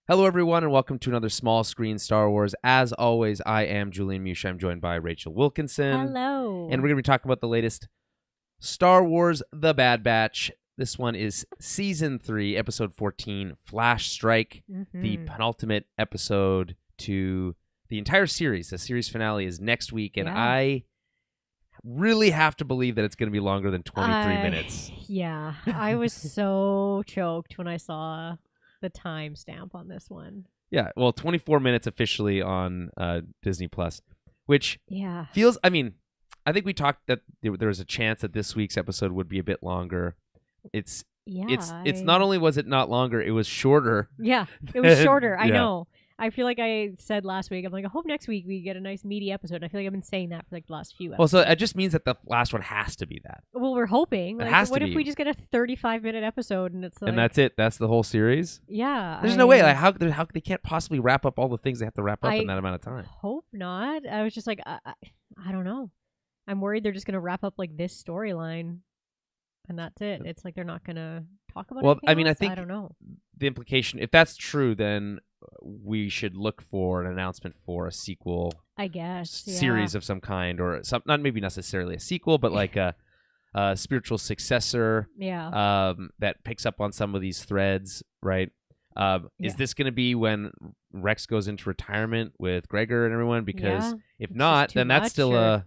Hello, everyone, and welcome to another Small Screen Star Wars. As always, I am Julian Musha. I'm joined by Rachel Wilkinson. Hello. And we're going to be talking about the latest Star Wars The Bad Batch. This one is Season 3, Episode 14, Flash Strike, the penultimate episode to the entire series. The series finale is next week, and I really have to believe that it's going to be longer than 23 minutes. Yeah, I was so choked when I saw the timestamp on this one. Yeah, well, 24 minutes officially on Disney Plus, which Yeah. feels, I mean, I think we talked that there was a chance that this week's episode would be a bit longer. It's not only was it not longer, it was shorter. Yeah, it was shorter. I Yeah. know. I feel like I said last week, I'm like, I hope next week we get a nice meaty episode. And I feel like I've been saying that for like the last few episodes. Well, so it just means that the last one has to be that. Well, we're hoping. It Like, has to what be. if we just get a 35-minute episode and it's like... And that's it. That's the whole series? Yeah. There's no way. Like, how they can't possibly wrap up all the things they have to wrap up in that amount of time. Hope not. I was just like, I don't know. I'm worried they're just going to wrap up like this storyline and that's it. It's like they're not going to talk about anything I mean, else? I think I don't know. The implication, if that's true, then we should look for an announcement for a sequel, I guess, series of some kind, or some, not maybe necessarily a sequel, but like a spiritual successor. Yeah. That picks up on some of these threads, right? Is this going to be when Rex goes into retirement with Gregor and everyone? Because if It's not, just too then that's much, still or-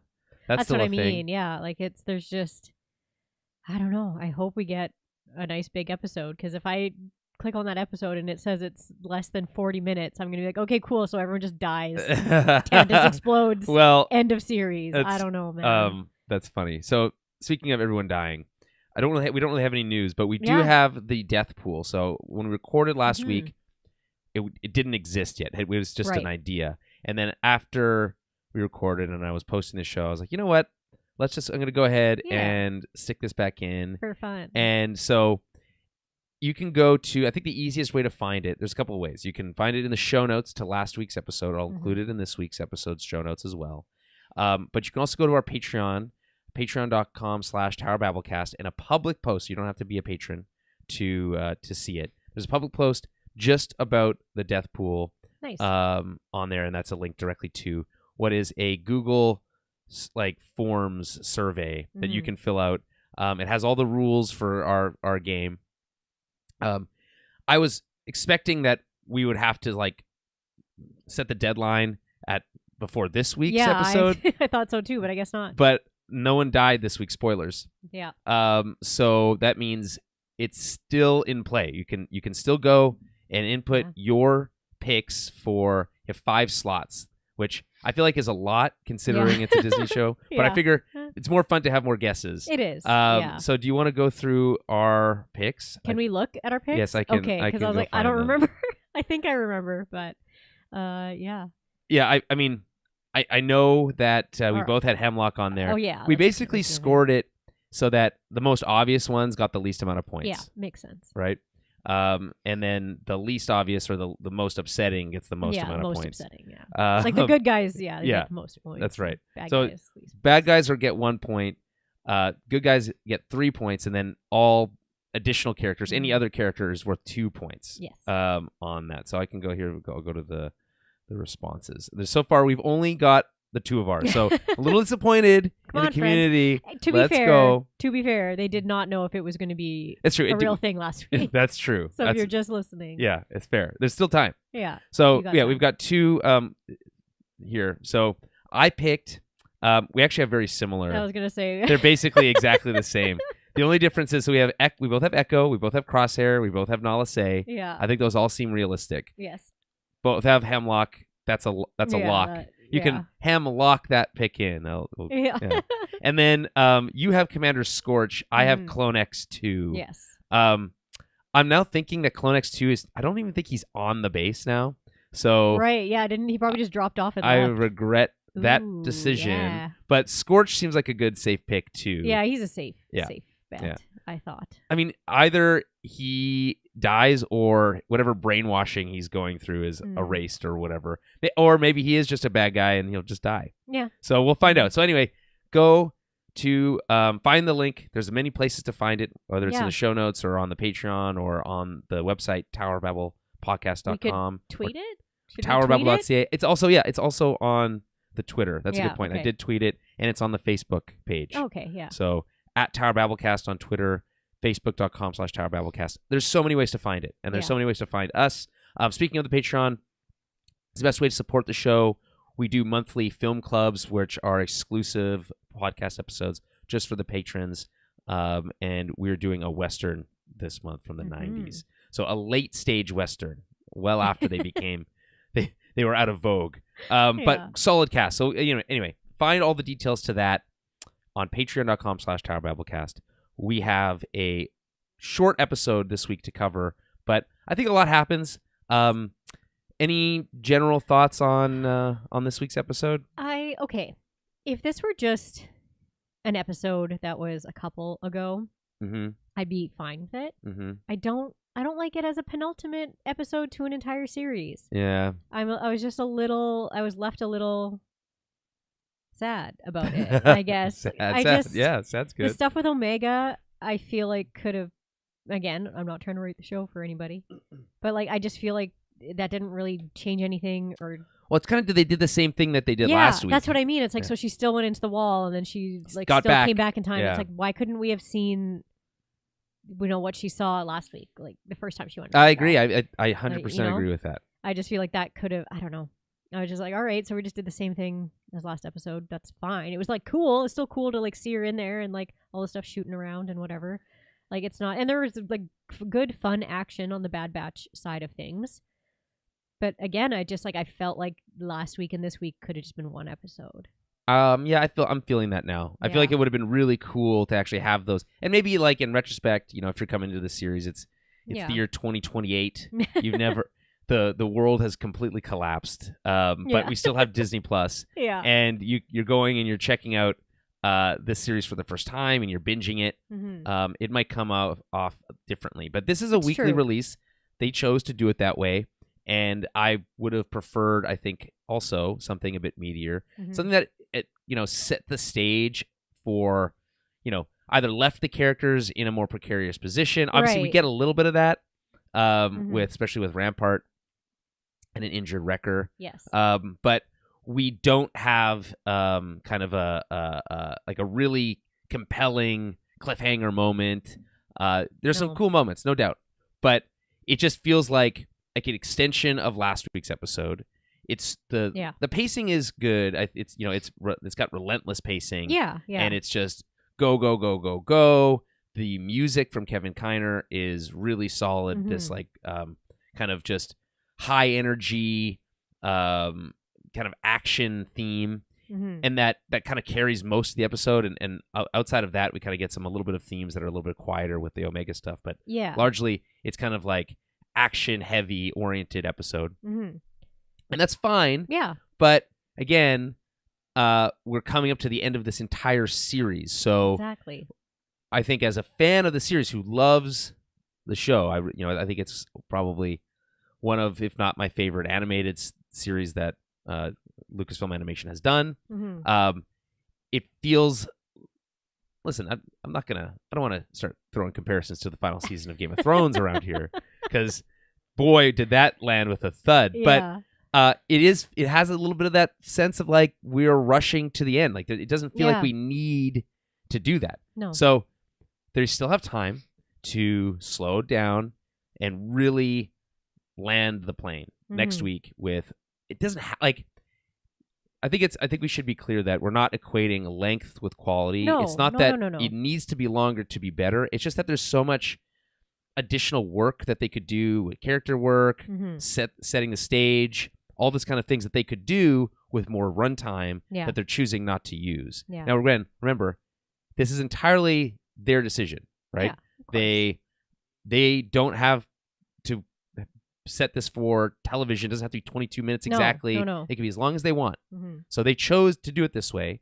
that's still what a I mean. thing. Yeah. Like there's just, I don't know. I hope we get a nice big episode because if I click on that episode and it says it's less than 40 minutes, I'm going to be like, okay, cool. So everyone just dies. Candace explodes. Well, End of series. I don't know, man. That's funny. So speaking of everyone dying, we don't really have any news, but we do have the death pool. So when we recorded last week, it didn't exist yet. It was just an idea. And then after we recorded and I was posting the show, I was like, you know what? I'm going to go ahead and stick this back in. For fun. And so you can go to, I think the easiest way to find it, there's a couple of ways. You can find it in the show notes to last week's episode. I'll include it in this week's episode's show notes as well. But you can also go to our Patreon, patreon.com/TowerBabblecast, and a public post. You don't have to be a patron to see it. There's a public post just about the death pool on there, and that's a link directly to what is a Google forms survey that you can fill out. It has all the rules for our game. I was expecting that we would have to set the deadline before this week's episode. I thought so too, but I guess not. But no one died this week. Spoilers. Yeah. So that means it's still in play. You can still go and input your picks for 5 slots, which I feel like is a lot considering it's a Disney show. But I figure it's more fun to have more guesses. It is. So do you want to go through our picks? Can we look at our picks? Yes, I can. Okay, because I was like, I don't remember. I think I remember, but yeah. Yeah, I mean, I know that we both had Hemlock on there. Oh, yeah. We basically scored it so that the most obvious ones got the least amount of points. Yeah, makes sense. Right? And then the least obvious or the most upsetting gets the most amount of points. Upsetting, yeah. Like the good guys, they get the most points. That's right. Bad guys, bad guys get 1 point. Good guys get 3 points, and then all additional characters, any other character is worth 2 points. Yes. On that. So I can go here. I'll go to the responses. So far, we've only got the 2 of ours. So a little disappointed in the community. To be fair, they did not know if it was going to be a real thing last week. That's true. So if you're just listening. Yeah, it's fair. There's still time. Yeah. So we've got 2 here. So I picked, we actually have very similar. I was going to say. They're basically exactly the same. The only difference is we both have Echo, we both have Crosshair, we both have Nala Se. Yeah. I think those all seem realistic. Yes. Both have Hemlock. That's a lock. You can Hemlock that pick in. Yeah. And then you have Commander Scorch. I have Clone X2. Yes. I'm now thinking that Clone X2 I don't even think he's on the base now. So right. Yeah. He probably just dropped off. I regret that decision. Yeah. But Scorch seems like a good safe pick too. Yeah, he's a safe bet. Yeah. I thought. I mean, either he dies or whatever brainwashing he's going through is erased or whatever. Or maybe he is just a bad guy and he'll just die. Yeah. So we'll find out. So anyway, go to find the link. There's many places to find it, whether it's in the show notes or on the Patreon or on the website, towerbabble.ca, tweet it. towerbabble.ca. It's also on the Twitter. That's a good point. Okay. I did tweet it, and it's on the Facebook page. Okay, yeah. So at TowerBabbleCast on Twitter, Facebook.com/TowerBabbleCast. There's so many ways to find it, and there's so many ways to find us. Speaking of the Patreon, it's the best way to support the show. We do monthly film clubs, which are exclusive podcast episodes just for the patrons. And we're doing a Western this month from the 90s. So a late stage Western, well after they became, they were out of vogue. But solid cast. So, anyway, find all the details to that on patreon.com/TowerBabbleCast. We have a short episode this week to cover, but I think a lot happens. Any general thoughts on this week's episode? Okay. If this were just an episode that was a couple ago, I'd be fine with it. I don't like it as a penultimate episode to an entire series. Yeah. I was left a little sad about it, I guess. Sad's good. The stuff with Omega, I feel like could have, again, I'm not trying to rate the show for anybody, but I just feel like that didn't really change anything. Or well, it's kind of they did the same thing that they did last week. That's what I mean. It's so she still went into the wall, and then she got still back. came back in time. Yeah. It's why couldn't we have seen what she saw last week, the first time she went? I agree. I 100% agree with that. I just feel like that could have. I don't know. I was just all right, so we just did the same thing as last episode. That's fine. It was cool. It's still cool to see her in there and all the stuff shooting around and whatever. It's not, and there was good fun action on the Bad Batch side of things. But again, I just I felt like last week and this week could have just been one episode. Yeah, I'm feeling that now. I feel like it would have been really cool to actually have those, and maybe in retrospect, if you're coming to the series, it's the year 2028. You've never the world has completely collapsed, but we still have Disney Plus. Yeah, and you're going and you're checking out this series for the first time, and you're binging it. It might come off differently, but this is a weekly release. They chose to do it that way. And I would have preferred, I think, also something a bit meatier, something that set the stage for, either left the characters in a more precarious position. Obviously, we get a little bit of that, especially with Rampart and an injured Wrecker. Yes. But we don't have kind of a really compelling cliffhanger moment. There's some cool moments, no doubt, but it just feels like an extension of last week's episode. It's the pacing is good. It's got relentless pacing. Yeah. And it's just go go go go go. The music from Kevin Kiner is really solid. This kind of just high energy kind of action theme, and that kind of carries most of the episode. And outside of that, we kind of get a little bit of themes that are a little bit quieter with the Omega stuff. But largely, it's kind of action heavy oriented episode, and that's fine. Yeah, but again, we're coming up to the end of this entire series, so exactly. I think as a fan of the series who loves the show, I think it's probably one of, if not my favorite animated series that Lucasfilm Animation has done. It feels. Listen, I don't want to start throwing comparisons to the final season of Game of Thrones around here, because boy, did that land with a thud. Yeah. But it has a little bit of that sense of we're rushing to the end. It doesn't feel like we need to do that. No. So they still have time to slow down and really land the plane next week with, it doesn't I think we should be clear that we're not equating length with quality. No, it's not it needs to be longer to be better. It's just that there's so much additional work that they could do with character work, setting the stage, all this kind of things that they could do with more runtime that they're choosing not to use. Yeah. Now, remember, this is entirely their decision, right? Yeah, they don't have to set this for television. It doesn't have to be 22 minutes exactly. No. It can be as long as they want. So they chose to do it this way.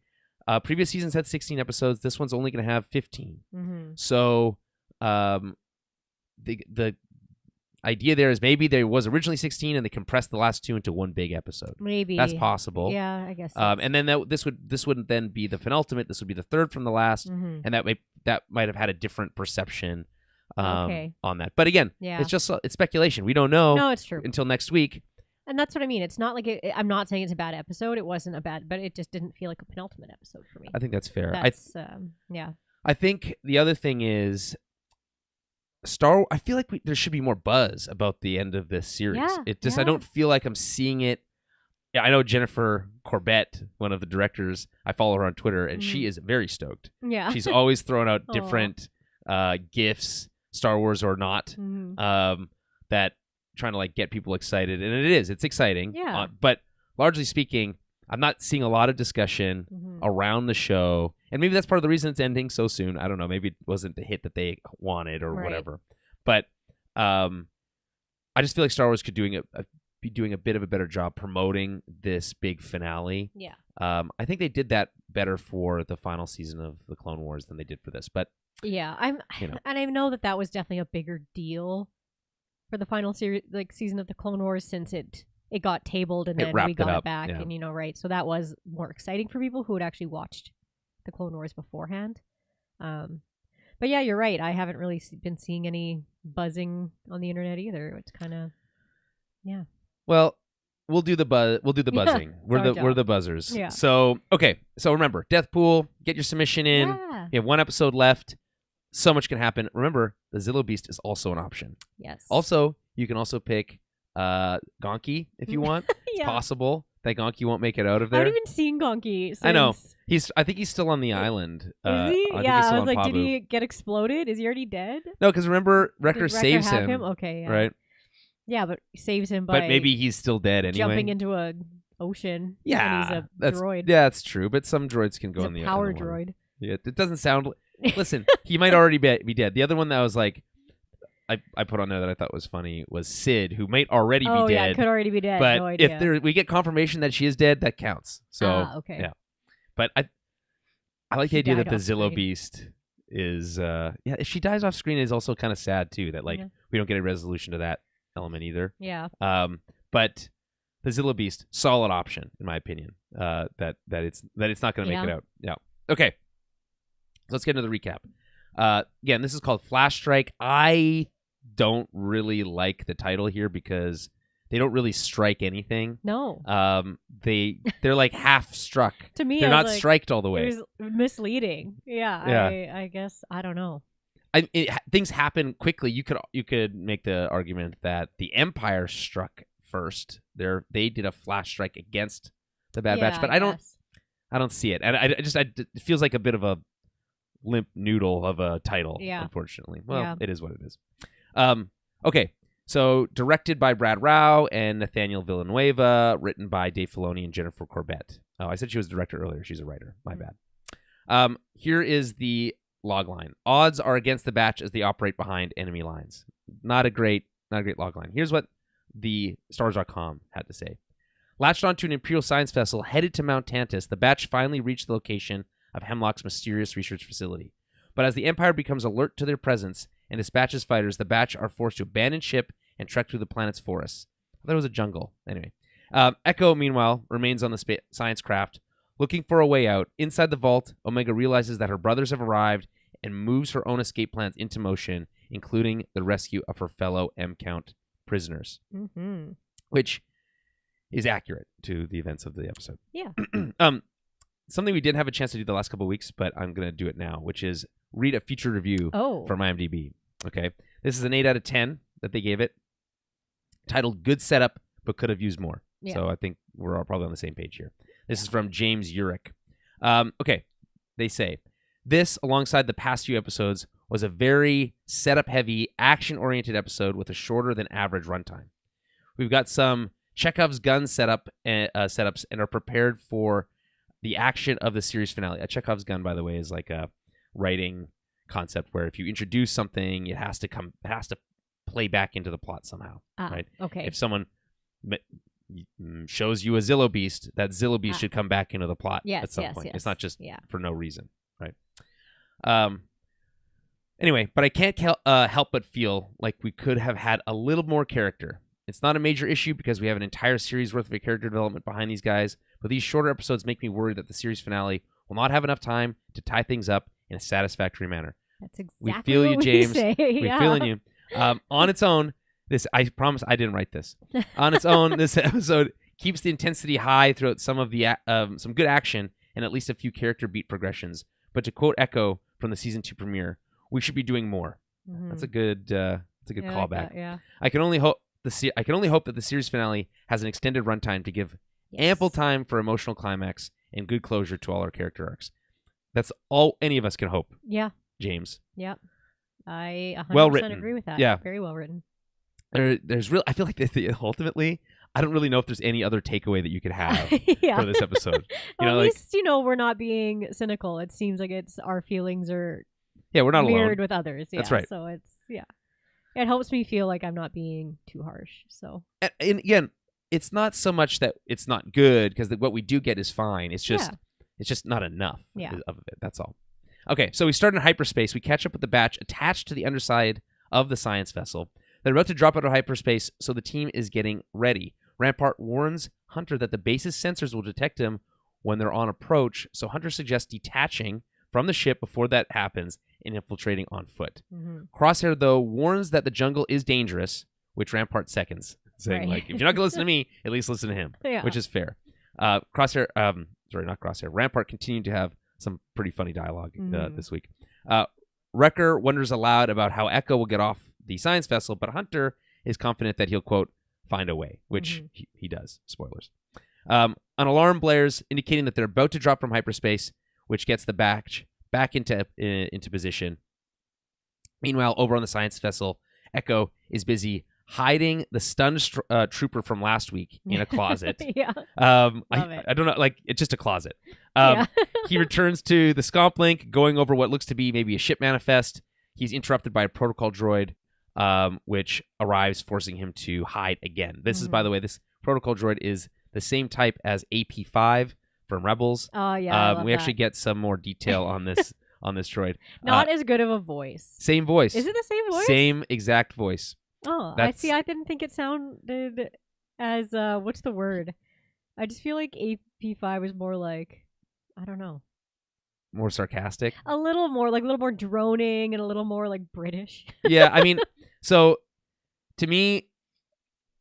Previous seasons had 16 episodes. This one's only going to have 15. So the idea there is maybe there was originally 16 and they compressed the last two into one big episode. Maybe that's possible. Yeah, I guess. And then this wouldn't then be the penultimate. This would be the third from the last, and that might have had a different perception. on that. But again, Yeah. it's speculation. We don't know No, it's true. until next week. And that's what I mean. It's not like I'm not saying it's a bad episode. It wasn't a bad, but it just didn't feel like a penultimate episode for me. I think that's fair. Yeah. I think the other thing is I feel like there should be more buzz about the end of this series. I don't feel like I'm seeing it. Yeah, I know Jennifer Corbett, one of the directors. I follow her on Twitter, and she is very stoked. Yeah. She's always throwing out different gifs, Star Wars or not, that trying to like get people excited, and it's exciting. Yeah. But largely speaking, I'm not seeing a lot of discussion around the show, and maybe that's part of the reason it's ending so soon. I don't know. Maybe it wasn't the hit that they wanted or whatever. But I just feel like Star Wars could be doing a bit of a better job promoting this big finale. Yeah. I think they did that better for the final season of the Clone Wars than they did for this. But yeah, and I know that was definitely a bigger deal for the final series, like season of the Clone Wars, since it got tabled and then we got it back, and so that was more exciting for people who had actually watched the Clone Wars beforehand. But yeah, you're right. I haven't really been seeing any buzzing on the internet either. It's kind of Well, we'll do the buzzing. We're the buzzers. Yeah. So remember, Death Pool. Get your submission in. Yeah. You have one episode left. So much can happen. Remember, the Zillow Beast is also an option. Yes. Also, you can also pick Gonki if you want. It's possible that Gonki won't make it out of there. I haven't even seen Gonki since. I know. I think he's still on the island. Is he? I was like, did he get exploded? Is he already dead? No, because remember, Wrecker saves him. Okay, yeah. Right? Yeah, but saves him by But maybe he's still dead anyway. jumping into a ocean. Yeah. And he's a droid. Yeah, that's true. But some droids can go he's in the a power underwater. droid. Yeah, it doesn't sound... Listen, he might already be dead. The other one that was like... I put on there that I thought was funny was Sid, who might already be dead. Oh, yeah, could already be dead. But no idea. if we get confirmation that she is dead, that counts. So, okay. Yeah. But I like the idea that the Zillow Beast is... if she dies off screen, is also kind of sad, too, that like we don't get a resolution to that element either. Yeah. But the Zillow Beast, solid option, in my opinion. That it's not going to make it out. Yeah. Okay. So let's get into the recap. Again, this is called Flash Strike. I don't really like the title here because they don't really strike anything. No. They're like half struck. To me, they're not striked all the way. It was misleading. Yeah. I guess I don't know. Things happen quickly. You could make the argument that the Empire struck first. They did a flash strike against the Bad Batch, but I don't see it, and it feels like a bit of a limp noodle of a title. Yeah. Unfortunately, it is what it is. Okay, so directed by Brad Rao and Nathaniel Villanueva, written by Dave Filoni and Jennifer Corbett. Oh, I said she was a director earlier. She's a writer. My bad. Here is the logline. Odds are against the Batch as they operate behind enemy lines. Not a great logline. Here's what the Stars.com had to say. Latched onto an Imperial science vessel headed to Mount Tantus, the Batch finally reached the location of Hemlock's mysterious research facility. But as the Empire becomes alert to their presence and dispatches fighters, the Batch are forced to abandon ship and trek through the planet's forests. I thought it was a jungle. Anyway. Echo, meanwhile, remains on the science craft, looking for a way out. Inside the vault, Omega realizes that her brothers have arrived and moves her own escape plans into motion, including the rescue of her fellow M-Count prisoners. Mm-hmm. Which is accurate to the events of the episode. Yeah. Something we didn't have a chance to do the last couple of weeks, but I'm going to do it now, which is read a feature review from IMDb. Okay. This is an 8 out of 10 that they gave it, titled Good Setup, but Could Have Used More. Yeah. So I think we're all probably on the same page here. This is from James Urich. Okay. They say, this, alongside the past few episodes, was a very setup-heavy, action-oriented episode with a shorter than average runtime. We've got some Chekhov's gun setups and are prepared for the action of the series finale. A Chekhov's gun, by the way, is like a writing concept where if you introduce something, it has to play back into the plot somehow. Right? Okay. If someone shows you a Zillow Beast, that Zillow Beast should come back into the plot at some point. It's not just for no reason, right? Anyway, but I can't help but feel like we could have had a little more character. It's not a major issue because we have an entire series worth of character development behind these guys, but these shorter episodes make me worried that the series finale will not have enough time to tie things up in a satisfactory manner. That's exactly we feel what you, we James. say. We're feeling you. On its own, I promise I didn't write this. On its own, this episode keeps the intensity high throughout some of the some good action and at least a few character beat progressions. But to quote Echo from the season 2 premiere, we should be doing more. Mm-hmm. That's a good callback. Yeah. I can only hope that the series finale has an extended runtime to give ample time for emotional climax and good closure to all our character arcs. That's all any of us can hope. Yeah. James. Yeah. I 100% well written. agree with that. Yeah. Very well written. There's real. I feel like ultimately, I don't really know if there's any other takeaway that you could have for this episode. At least we're not being cynical. It seems like it's our feelings are we're not mirrored alone with others. Yeah. That's right. So it helps me feel like I'm not being too harsh. So and again, it's not so much that it's not good because what we do get is fine. It's just not enough of it. That's all. Okay, so we start in hyperspace. We catch up with the batch attached to the underside of the science vessel. They're about to drop out of hyperspace, so the team is getting ready. Rampart warns Hunter that the base's sensors will detect him when they're on approach, so Hunter suggests detaching from the ship before that happens and infiltrating on foot. Mm-hmm. Crosshair, though, warns that the jungle is dangerous, which Rampart seconds, saying, if you're not going to listen to me, at least listen to him, which is fair. Rampart continued to have some pretty funny dialogue this week. Wrecker wonders aloud about how Echo will get off the science vessel, but Hunter is confident that he'll, quote, find a way, which he does. Spoilers. An alarm blares, indicating that they're about to drop from hyperspace, which gets the batch back into position. Meanwhile, over on the science vessel, Echo is busy hiding the stunned trooper from last week in a closet. I don't know, it's just a closet. He returns to the Scomp Link, going over what looks to be maybe a ship manifest. He's interrupted by a protocol droid, which arrives, forcing him to hide again. This is, by the way, this protocol droid is the same type as AP5 from Rebels. Oh, yeah. We actually get some more detail on this droid. Not as good of a voice. Same voice. Is it the same voice? Same exact voice. Oh, I see. I didn't think it sounded as, what's the word? I just feel like AP5 was more like, I don't know. More sarcastic? A little more droning and a little more like British. Yeah, I mean, so to me,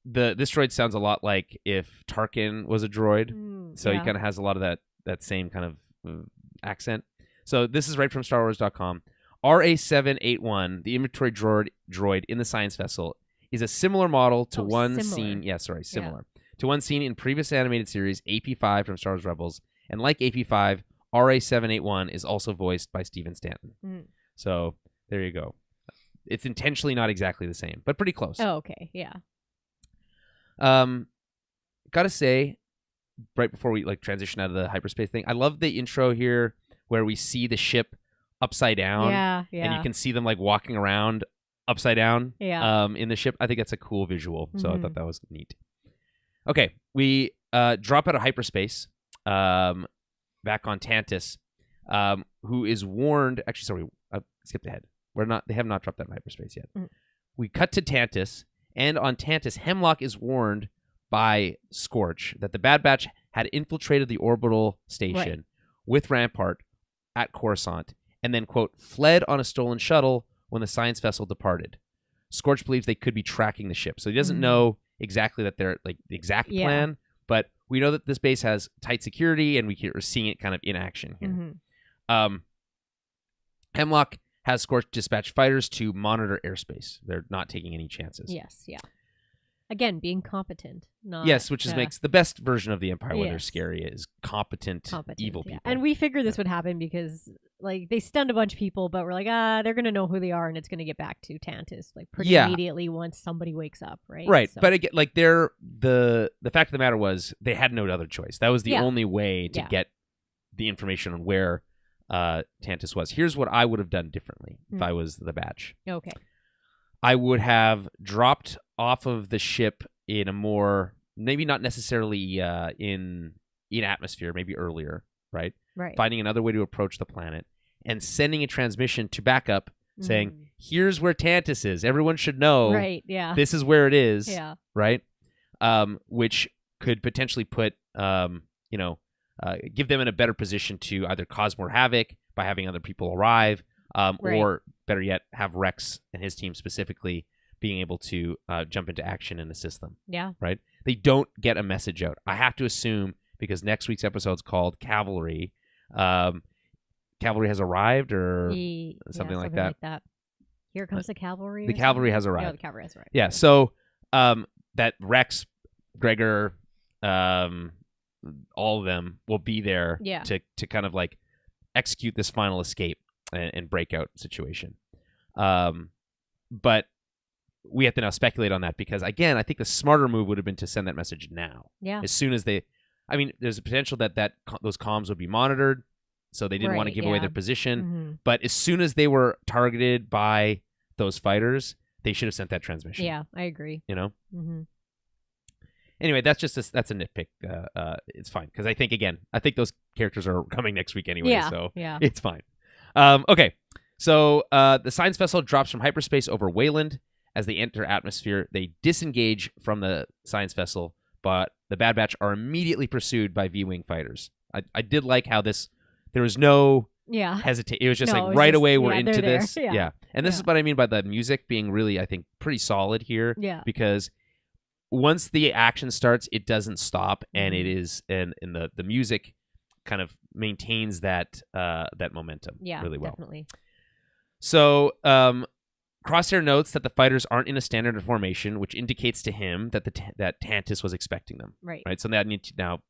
this droid sounds a lot like if Tarkin was a droid. So he kind of has a lot of that same kind of accent. So this is right from StarWars.com. RA-781, the inventory droid in the science vessel, is a similar model to seen. Yeah, sorry, similar to one seen in previous animated series AP5 from Star Wars Rebels, and like AP5, RA-781 is also voiced by Steven Stanton. So there you go. It's intentionally not exactly the same, but pretty close. Oh, okay, yeah. Gotta say, right before we transition out of the hyperspace thing, I love the intro here where we see the ship upside down. Yeah. And you can see them walking around upside down in the ship. I think that's a cool visual. So I thought that was neat. Okay, we drop out of hyperspace back on Tantus, who is warned. Actually, sorry, I skipped ahead. They have not dropped out of hyperspace yet. We cut to Tantus, and on Tantus, Hemlock is warned by Scorch that the Bad Batch had infiltrated the orbital station with Rampart at Coruscant, and then, quote, fled on a stolen shuttle when the science vessel departed. Scorch believes they could be tracking the ship. So he doesn't know exactly that they're the exact plan, but we know that this base has tight security, and we're seeing it kind of in action here. Hemlock has Scorch dispatch fighters to monitor airspace. They're not taking any chances. Yes, yeah. Again, being competent. Not, yes, which makes the best version of the Empire when they're scary is competent evil people. And we figured this would happen because they stunned a bunch of people, but we're like, they're going to know who they are, and it's going to get back to Tantus pretty immediately once somebody wakes up, right? Right, so. But again, the fact of the matter was they had no other choice. That was the only way to get the information on where Tantus was. Here's what I would have done differently if I was the batch. Okay. I would have dropped off of the ship in a more, maybe not necessarily in atmosphere, maybe earlier, right? Right. Finding another way to approach the planet and sending a transmission to backup saying, here's where Tantus is. Everyone should know. Right, yeah. This is where it is. Yeah. Right? Which could potentially put, give them in a better position to either cause more havoc by having other people arrive or better yet, have Rex and his team specifically being able to jump into action and assist them. Yeah. Right? They don't get a message out. I have to assume, because next week's episode is called Cavalry, Cavalry has arrived or something like that. Here comes the cavalry. The cavalry has arrived. Yeah, the cavalry has arrived. Yeah, so that Rex, Gregor, all of them will be there to kind of like execute this final escape and breakout situation. But we have to now speculate on that because, again, I think the smarter move would have been to send that message now. Yeah. As soon as there's a potential that those comms would be monitored, so they didn't want to give away their position. Mm-hmm. But as soon as they were targeted by those fighters, they should have sent that transmission. Yeah, I agree. You know? Mm-hmm. Anyway, that's a nitpick. It's fine because I think those characters are coming next week anyway, so it's fine. Okay, so the science vessel drops from hyperspace over Wayland. As they enter atmosphere, they disengage from the science vessel, but the Bad Batch are immediately pursued by V-Wing fighters. I did like how there was no hesitate. It was just right away we're into this. Yeah. And this is what I mean by the music being really, I think, pretty solid here. Yeah. Because once the action starts, it doesn't stop, and it is, and the music kind of maintains that momentum really well. Definitely. So, Crosshair notes that the fighters aren't in a standard formation, which indicates to him that that Tantus was expecting them. Right. So they need to now,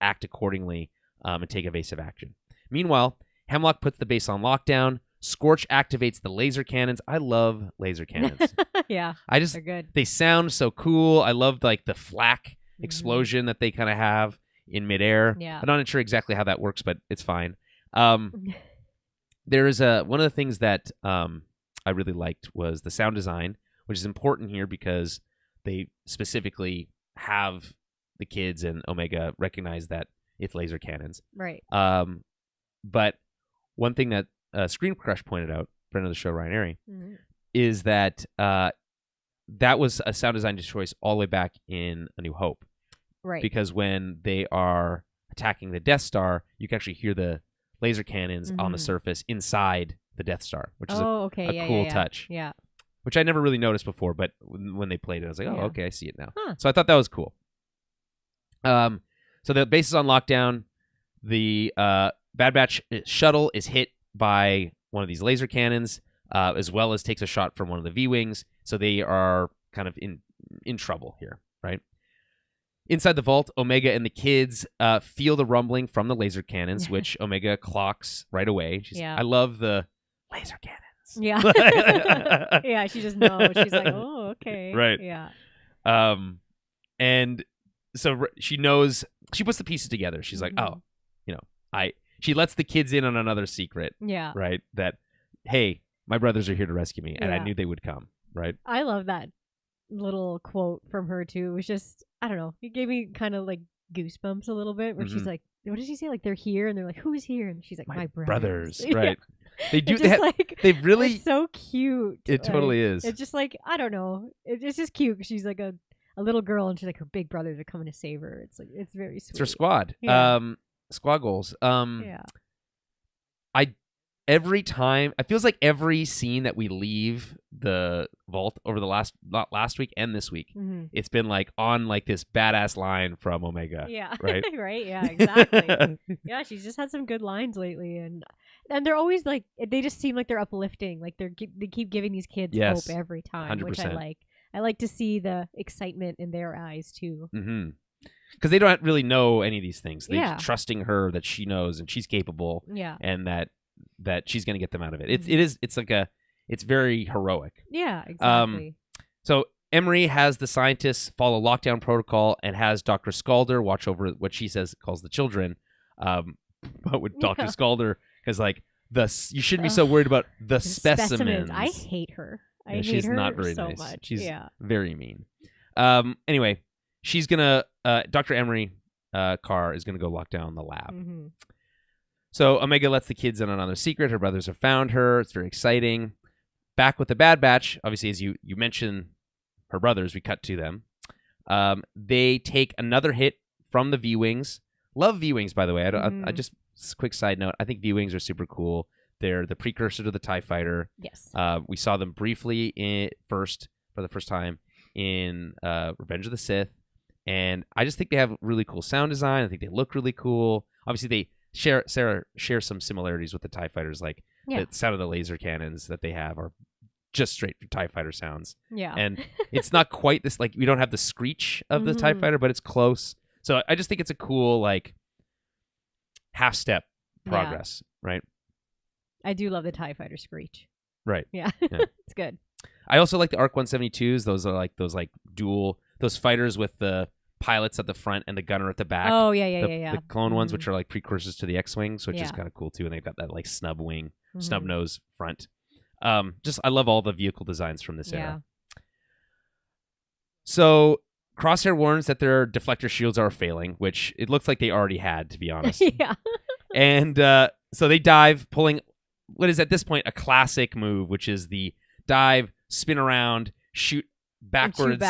act accordingly and take evasive action. Meanwhile, Hemlock puts the base on lockdown. Scorch activates the laser cannons. I love laser cannons. Yeah. They're good. They sound so cool. I love like the flak explosion that they kind of have in midair. Yeah. I'm not sure exactly how that works, but it's fine. There is one of the things that I really liked was the sound design, which is important here because they specifically have the kids and Omega recognize that it's laser cannons. Right. But one thing that Screen Crush pointed out, friend of the show Ryan Airy, is that that was a sound design choice all the way back in A New Hope. Right. Because when they are attacking the Death Star, you can actually hear the laser cannons on the surface inside the Death Star, which is a cool touch. Yeah. Which I never really noticed before, but when they played it, I was like, oh, okay, I see it now. Huh. So I thought that was cool. So the base is on lockdown. The Bad Batch shuttle is hit by one of these laser cannons, as well as takes a shot from one of the V-Wings. So they are kind of in trouble here, right? Inside the vault, Omega and the kids feel the rumbling from the laser cannons, which Omega clocks right away. I love the laser cannons. Yeah. Yeah, she just knows. She's like, oh, okay. Right. Yeah. And so she knows, she puts the pieces together. She's like, oh, she lets the kids in on another secret. Yeah. Right? That, hey, my brothers are here to rescue me, and I knew they would come. Right? I love that little quote from her, too. It was just, I don't know. It gave me kind of like goosebumps a little bit, where she's like, what did she say? Like, they're here, and they're like, who's here? And she's like, my brothers. Right. They do. They've really. It's so cute. It totally is. It's just like, I don't know. It's just cute. She's like a little girl, and she's like, her big brothers are coming to save her. It's like, it's very sweet. It's her squad. Yeah. Squad goals. Every time, it feels like every scene that we leave the vault over the last week and this week, it's been like on like this badass line from Omega. Yeah. Right? Right. Yeah, exactly. Yeah, she's just had some good lines lately, and they're always like, they just seem like they're uplifting. Like they keep giving these kids hope every time, 100%. Which I like. I like to see the excitement in their eyes too. Because they don't really know any of these things. They're just trusting her that she knows and she's capable. Yeah. And that she's going to get them out of it. It's very heroic. Yeah, exactly. So Emery has the scientists follow lockdown protocol and has Dr. Scalder watch over what she calls the children. But with Dr. Scalder, because like you shouldn't be so worried about the specimens. I hate her. She's not very so nice. Much. She's very mean. Anyway, she's gonna Dr. Emery car is gonna go lock down the lab. So Omega lets the kids in on another secret. Her brothers have found her. It's very exciting. Back with the Bad Batch, obviously, as you mentioned her brothers, we cut to them. They take another hit from the V-Wings. Love V-Wings, by the way. I just quick side note. I think V-Wings are super cool. They're the precursor to the TIE Fighter. Yes. We saw them briefly for the first time in Revenge of the Sith. And I just think they have really cool sound design. I think they look really cool. Obviously, they share some similarities with the TIE Fighters. Like the sound of the laser cannons that they have are just straight TIE Fighter sounds. Yeah. And it's not quite this, like, we don't have the screech of the TIE Fighter, but it's close. So I just think it's a cool, like, half-step progress, right? I do love the TIE Fighter screech. Right. Yeah. It's good. I also like the ARC 172s. Those are like those those fighters with the pilots at the front and the gunner at the back. Oh, yeah. The clone ones, which are like precursors to the X-Wings, which is kind of cool too. And they've got that like snub nose front. I love all the vehicle designs from this era. So Crosshair warns that their deflector shields are failing, which it looks like they already had, to be honest. Yeah. And so they dive, pulling what is at this point a classic move, which is the dive, spin around, shoot backwards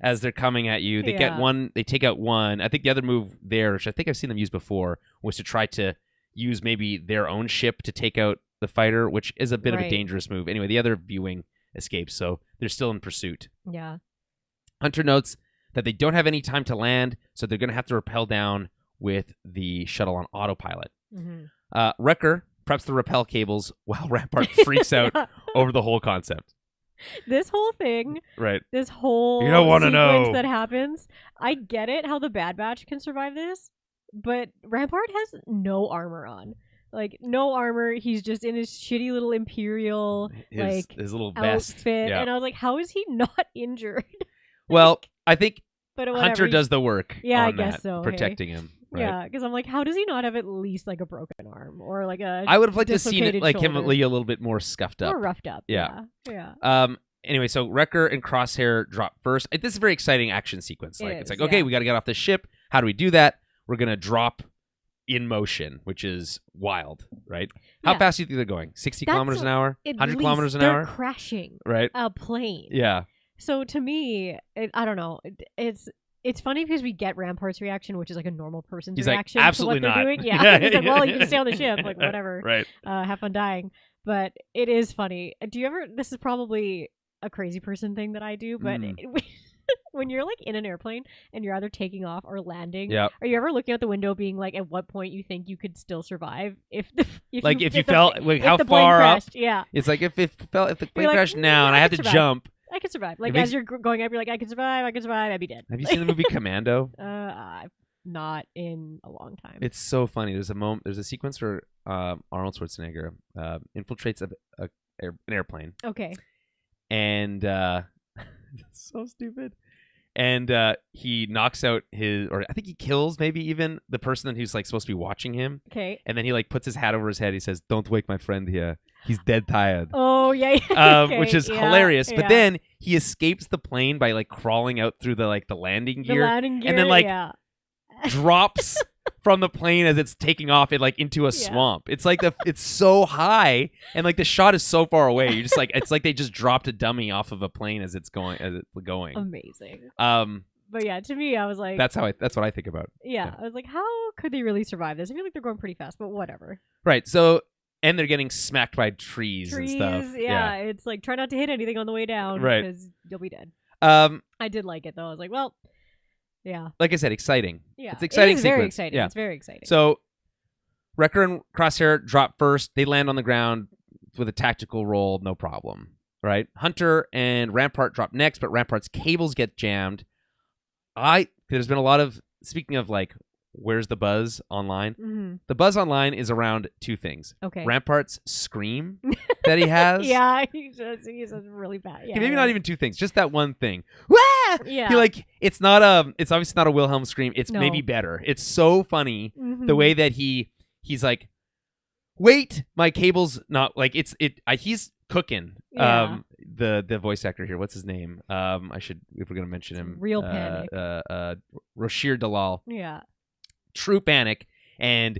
as they're coming at you. They get one, they take out one. I think the other move there, which I think I've seen them use before, was to try to use maybe their own ship to take out the fighter, which is a bit of a dangerous move. Anyway, the other viewing escapes, so they're still in pursuit. Yeah. Hunter notes that they don't have any time to land, so they're going to have to rappel down with the shuttle on autopilot. Wrecker preps the rappel cables while Rampart freaks out over the whole concept. This whole thing, right? This whole you don't want to know that happens. I get it how the Bad Batch can survive this, but Rampart has no armor on. Like, no armor. He's just in his shitty little Imperial his little vest outfit. Yeah. And I was like, how is he not injured? Well, I think but Hunter does the work. Yeah, I guess so. Protecting him. Right? Yeah, because I'm like, how does he not have at least like a broken arm or like a I would have liked to see it like shoulder. him a little bit more scuffed up. More roughed up. Yeah. Yeah. Anyway, so Wrecker and Crosshair drop first. This is a very exciting action sequence. It's like, okay, we got to get off the ship. How do we do that? We're going to drop in motion, which is wild, right? How fast do you think they're going? 60 kilometers an hour? 100 kilometers an hour? They're crashing a plane. Yeah. So to me, I don't know. It's funny because we get Rampart's reaction, which is like a normal person's reaction. Like, absolutely to what not. They're doing. Yeah. He's like, well, you can stay on the ship. Like, whatever. Right. Have fun dying. But it is funny. Do you ever, this is probably a crazy person thing that I do, but when you're like in an airplane and you're either taking off or landing, are you ever looking out the window being like, at what point you think you could still survive if you fell, like how far up? Yeah. It's like if the plane crashed now and I had to jump. I could survive. Like, as you're going up, you're like, I could survive, I'd be dead. Have you seen the movie Commando? Not in a long time. It's so funny. There's a sequence where Arnold Schwarzenegger infiltrates an airplane. Okay. And it's so stupid. And he knocks out or I think he kills maybe even the person who's like supposed to be watching him. Okay. And then he like puts his hat over his head. He says, "Don't wake my friend here. He's dead tired." Oh yeah. Okay. Which is hilarious. But then he escapes the plane by like crawling out through the landing gear. And then like drops from the plane as it's taking off into a swamp. It's like it's so high and like the shot is so far away. You're just like, it's like they just dropped a dummy off of a plane as it's going. Amazing. But yeah, to me, I was like, that's what I think about. Yeah, I was like, how could they really survive this? I feel like they're going pretty fast, but whatever. Right. So, and they're getting smacked by trees and stuff. Yeah, it's like, try not to hit anything on the way down, right? Because you'll be dead. I did like it though. I was like, well, yeah. Like I said, exciting. Yeah, it's exciting. It's very exciting. Yeah. It's very exciting. So, Wrecker and Crosshair drop first. They land on the ground with a tactical roll, no problem. Right. Hunter and Rampart drop next, but Rampart's cables get jammed. There's been a lot of, speaking of like, where's the buzz online? Mm-hmm. The buzz online is around two things. Okay. Rampart's scream that he has. Yeah, he's really bad. Yeah, maybe not even two things, just that one thing. Wah! Yeah. It's obviously not a Wilhelm scream. It's maybe better. It's so funny the way that he's like, wait, my cable's not like he's cooking. Yeah. The voice actor here, what's his name? I should, if we're gonna mention him. Real panic. Roshir Dalal. Yeah. True panic, and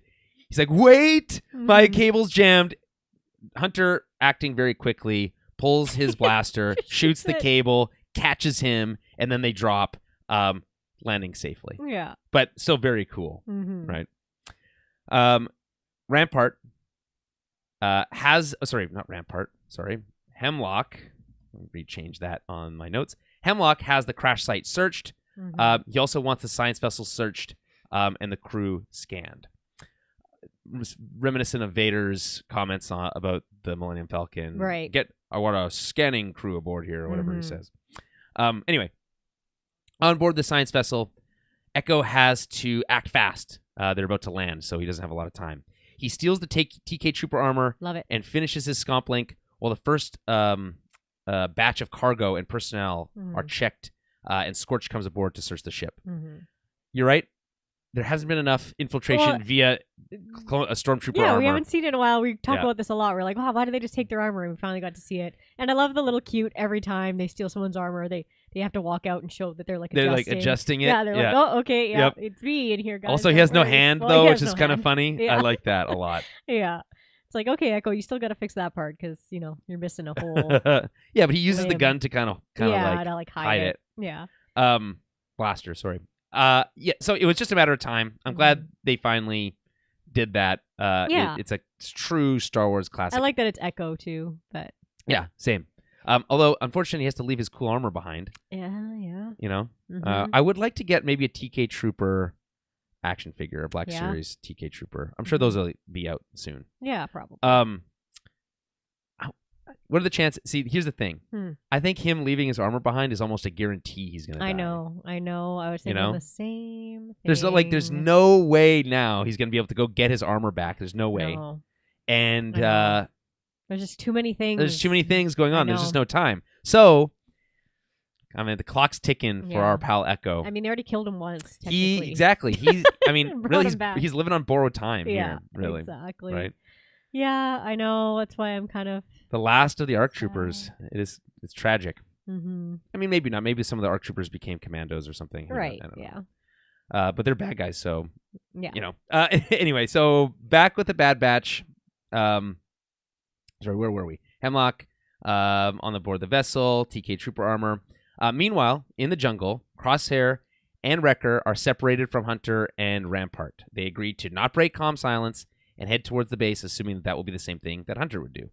he's like, wait, my cable's jammed. Hunter, acting very quickly, pulls his blaster, shoots the cable, catches him, and then they drop, landing safely. Yeah. But still very cool, right? Rampart not Rampart. Sorry, Hemlock. Let me change that on my notes. Hemlock has the crash site searched. He also wants the science vessel searched and the crew scanned. Reminiscent of Vader's comments about the Millennium Falcon. Right. I want a scanning crew aboard here, or whatever he says. Anyway, on board the science vessel, Echo has to act fast. They're about to land, so he doesn't have a lot of time. He steals the TK Trooper armor. Love it. And finishes his scomp link while the first batch of cargo and personnel are checked, and Scorch comes aboard to search the ship. You're right. There hasn't been enough infiltration via a stormtrooper armor. Yeah, we haven't seen it in a while. We talk about this a lot. We're like, wow, why did they just take their armor? And we finally got to see it. And I love the little cute every time they steal someone's armor, they have to walk out and show that they're adjusting it. Yeah, they're like, oh, okay, yeah, it's me in here, guys. Also, he has no hand, though, which is kind of funny. Yeah. I like that a lot. Yeah. It's like, okay, Echo, you still got to fix that part because, you're missing a whole yeah, but he uses the gun to kind of hide it. Yeah. Blaster, sorry. So it was just a matter of time. I'm glad they finally did that. It's a true Star Wars classic. I like that it's Echo too, but yeah, same. Although unfortunately he has to leave his cool armor behind. Yeah. I would like to get maybe a TK Trooper action figure, a Black Series TK Trooper. I'm sure those will be out soon. Yeah, probably. What are the chances? See, here's the thing. I think him leaving his armor behind is almost a guarantee he's going to die. I know. I was thinking the same thing. There's no way now he's going to be able to go get his armor back. There's no way. No. And there's just too many things. There's too many things going on. There's just no time. So, I mean, the clock's ticking for our pal Echo. I mean, they already killed him once, technically. Exactly. Really, he's living on borrowed time here, really. Exactly. Right? Yeah, I know. That's why I'm kind of... The last of the ARC Troopers. It's tragic. I mean, maybe not. Maybe some of the ARC Troopers became commandos or something. Right, I don't know. But they're bad guys, so... Yeah. Anyway, so back with the Bad Batch. Sorry, where were we? Hemlock on the board the vessel, TK Trooper armor. Meanwhile, in the jungle, Crosshair and Wrecker are separated from Hunter and Rampart. They agreed to not break comm silence and head towards the base, assuming that will be the same thing that Hunter would do.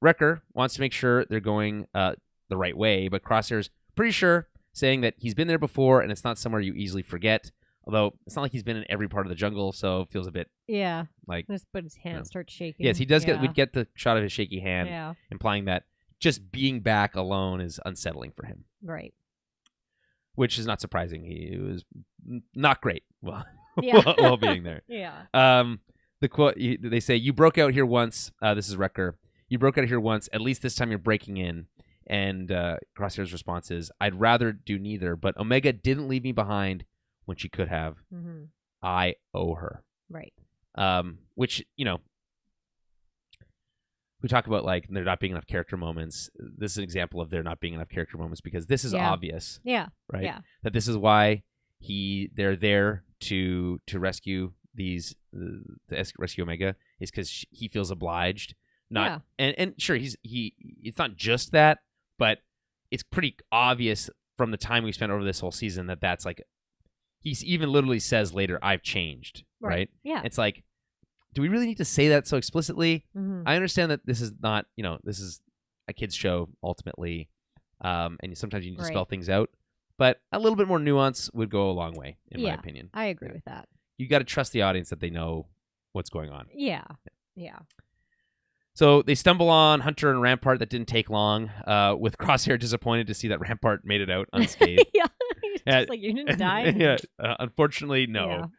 Wrecker wants to make sure they're going the right way, but Crosshair's pretty sure, saying that he's been there before and it's not somewhere you easily forget. Although it's not like he's been in every part of the jungle, so it feels a bit but his hand starts shaking. Yes, he does we'd get the shot of his shaky hand, implying that just being back alone is unsettling for him. Right. Which is not surprising. He was not great. Well. While being there. The quote, they say, "You broke out here once." This is Wrecker. "You broke out here once. At least this time you're breaking in." And Crosshair's response is, "I'd rather do neither, but Omega didn't leave me behind when she could have. I owe her." Right. Which, we talk about like there not being enough character moments. This is an example of there not being enough character moments because this is obvious. Yeah. Right? Yeah. That this is why they're there to rescue rescue Omega is because he feels obliged. And sure it's not just that, but it's pretty obvious from the time we spent over this whole season that that's like he even literally says later, "I've changed." Right? Yeah. It's like, do we really need to say that so explicitly? I understand that this is not this is a kid's show ultimately, and sometimes you need to spell things out. But a little bit more nuance would go a long way, in my opinion. I agree with that. You got to trust the audience that they know what's going on. Yeah. So they stumble on Hunter and Rampart. That didn't take long, with Crosshair disappointed to see that Rampart made it out unscathed. Just like, you didn't die? Unfortunately, no.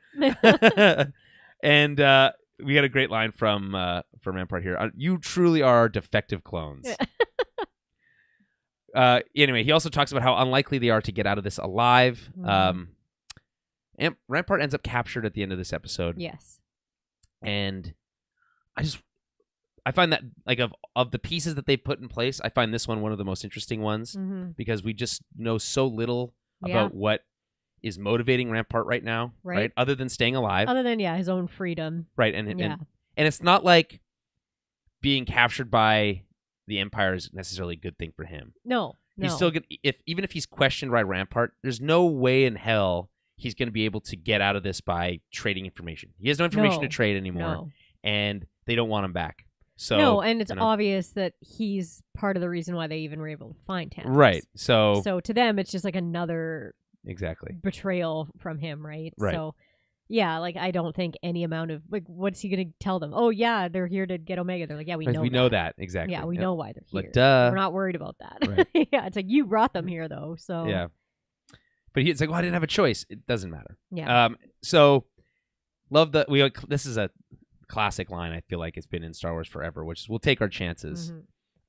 And we got a great line from Rampart here. "You truly are defective clones." Anyway, he also talks about how unlikely they are to get out of this alive. And Rampart ends up captured at the end of this episode. Yes. And I find that, like, of the pieces that they put in place, I find this one of the most interesting ones because we just know so little about what is motivating Rampart right now, right? Other than staying alive. Other than, his own freedom. Right, and it's not like being captured by the Empire is necessarily a good thing for him. No. He's still gonna, even if he's questioned by Rampart, there's no way in hell he's going to be able to get out of this by trading information. He has no information to trade anymore. And they don't want him back. So no, and it's obvious that he's part of the reason why they even were able to find Tantalus. Right. So to them, it's just like another betrayal from him, right? Right. So, yeah, like I don't think any amount of like, what's he going to tell them? Oh, yeah, they're here to get Omega. They're like, yeah, we know that. Exactly. Yeah, we know why they're here. Like, duh. We're not worried about that. Right. Yeah, it's like you brought them here though, so yeah. But it's like, well, I didn't have a choice. It doesn't matter. Yeah. So love that this is a classic line. I feel like it's been in Star Wars forever, which is we'll take our chances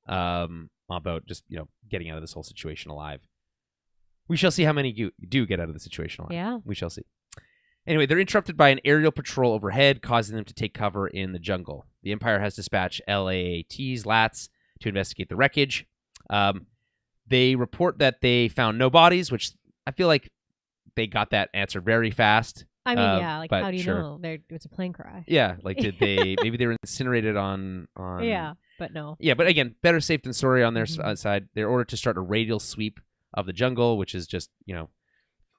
about just getting out of this whole situation alive. We shall see how many you do get out of the situation alive. Yeah, we shall see. Anyway, they're interrupted by an aerial patrol overhead, causing them to take cover in the jungle. The Empire has dispatched LAATs to investigate the wreckage. They report that they found no bodies, which I feel like they got that answer very fast. I mean, like how do you know? It's a plane crash. Yeah, like did they? Maybe they were incinerated on. Yeah, but no. Yeah, but again, better safe than sorry on their side. They're ordered to start a radial sweep of the jungle, which is just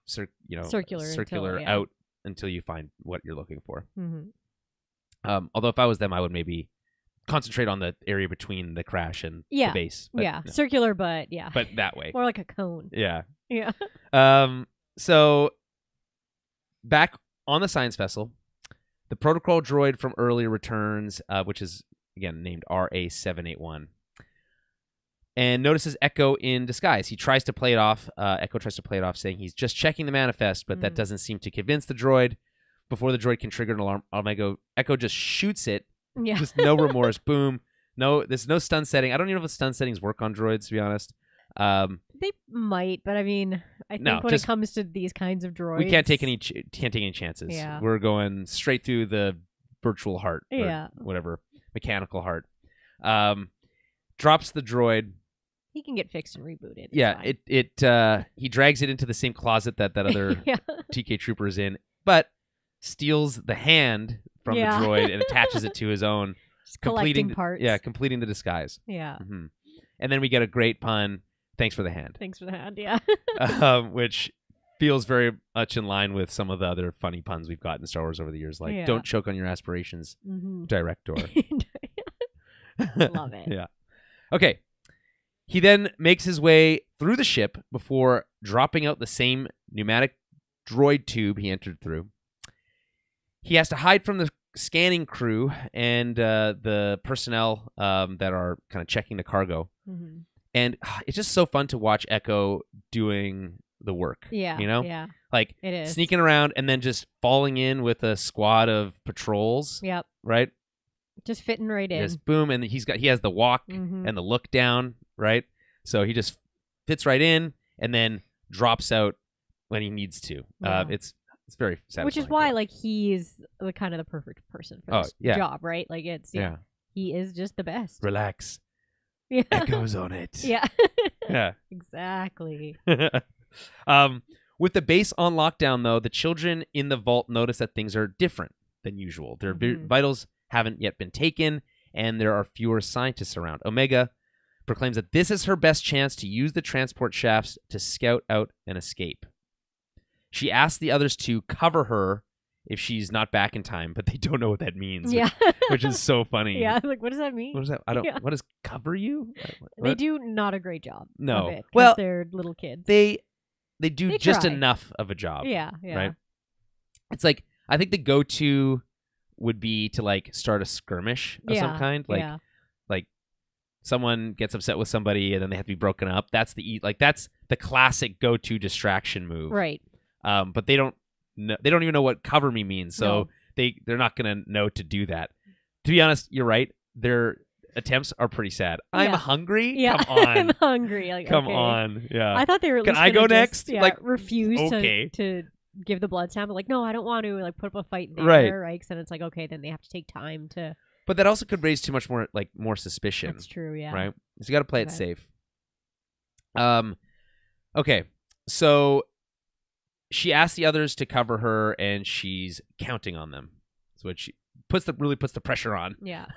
circular out until you find what you're looking for. Mm-hmm. Although if I was them, I would maybe concentrate on the area between the crash and the base. But, circular, but but that way, more like a cone. Yeah. So back on the science vessel, the protocol droid from earlier returns, which is again named RA-781, and notices Echo in disguise. He tries to play it off. Echo tries to play it off, saying he's just checking the manifest, but that doesn't seem to convince the droid. Before the droid can trigger an alarm, Echo just shoots it. Yeah. Just no remorse. Boom. No, there's no stun setting. I don't even know if the stun settings work on droids, to be honest. They might, but I mean, I think when it comes to these kinds of droids, we can't take any chances. Yeah. We're going straight through the virtual heart, or whatever, mechanical heart. Drops the droid. He can get fixed and rebooted. He drags it into the same closet that other TK trooper is in, but steals the hand from the droid and attaches it to his own, completing parts. Yeah, completing the disguise. Yeah. Mm-hmm. And then we get a great pun. Thanks for the hand. Thanks for the hand. Yeah. Which feels very much in line with some of the other funny puns we've got in Star Wars over the years, like "Don't choke on your aspirations, Director." Love it. Yeah. Okay. He then makes his way through the ship before dropping out the same pneumatic droid tube he entered through. He has to hide from the scanning crew and the personnel that are kind of checking the cargo. Mm-hmm. And it's just so fun to watch Echo doing the work. Yeah. Yeah. Like it is. Sneaking around and then just falling in with a squad of patrols. Yep. Right? Just fitting right in. Just boom. And he has the walk and the look down, right? So he just fits right in and then drops out when he needs to. Yeah. It's very satisfying. Which is why he's the kind of the perfect person for this job, right? Like he is just the best. Relax. Yeah. Echo's on it. Yeah. Yeah. Exactly. With the base on lockdown, though, the children in the vault notice that things are different than usual. Their vitals haven't yet been taken, and there are fewer scientists around. Omega proclaims that this is her best chance to use the transport shafts to scout out an escape. She asks the others to cover her if she's not back in time, but they don't know what that means. Yeah. which is so funny. Yeah, like what does that mean? What is that? I don't. Yeah. What does cover you? They do not a great job. No. Of it, well, they're little kids. They do just enough of a job. Yeah. Right. It's like I think the go-to would be to start a skirmish of some kind. Like someone gets upset with somebody and then they have to be broken up. That's that's the classic go-to distraction move. Right. But they don't even know what cover me means, so they're not gonna know to do that. To be honest, you're right. Their attempts are pretty sad. I'm hungry. Yeah. Come on. I'm hungry. Come on. Yeah. I thought they were. At Can least I go next? Refuse to give the blood sample. No, I don't want to. Put up a fight there, right? Because then it's okay. Then they have to take time to. But that also could raise too much more more suspicion. That's true. Yeah. Right. So you got to play it safe. Okay. So she asks the others to cover her, and she's counting on them. So she really puts the pressure on. Yeah.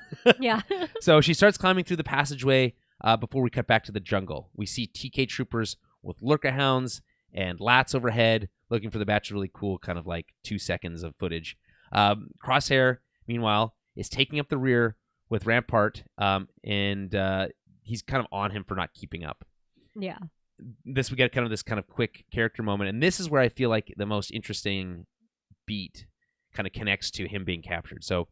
Yeah. So she starts climbing through the passageway before we cut back to the jungle. We see TK troopers with lurker hounds and lats overhead looking for the batch of really cool kind of 2 seconds of footage. Crosshair, meanwhile, is taking up the rear with Rampart, and he's kind of on him for not keeping up. Yeah. We get this kind of quick character moment, and this is where I feel like the most interesting beat kind of connects to him being captured. So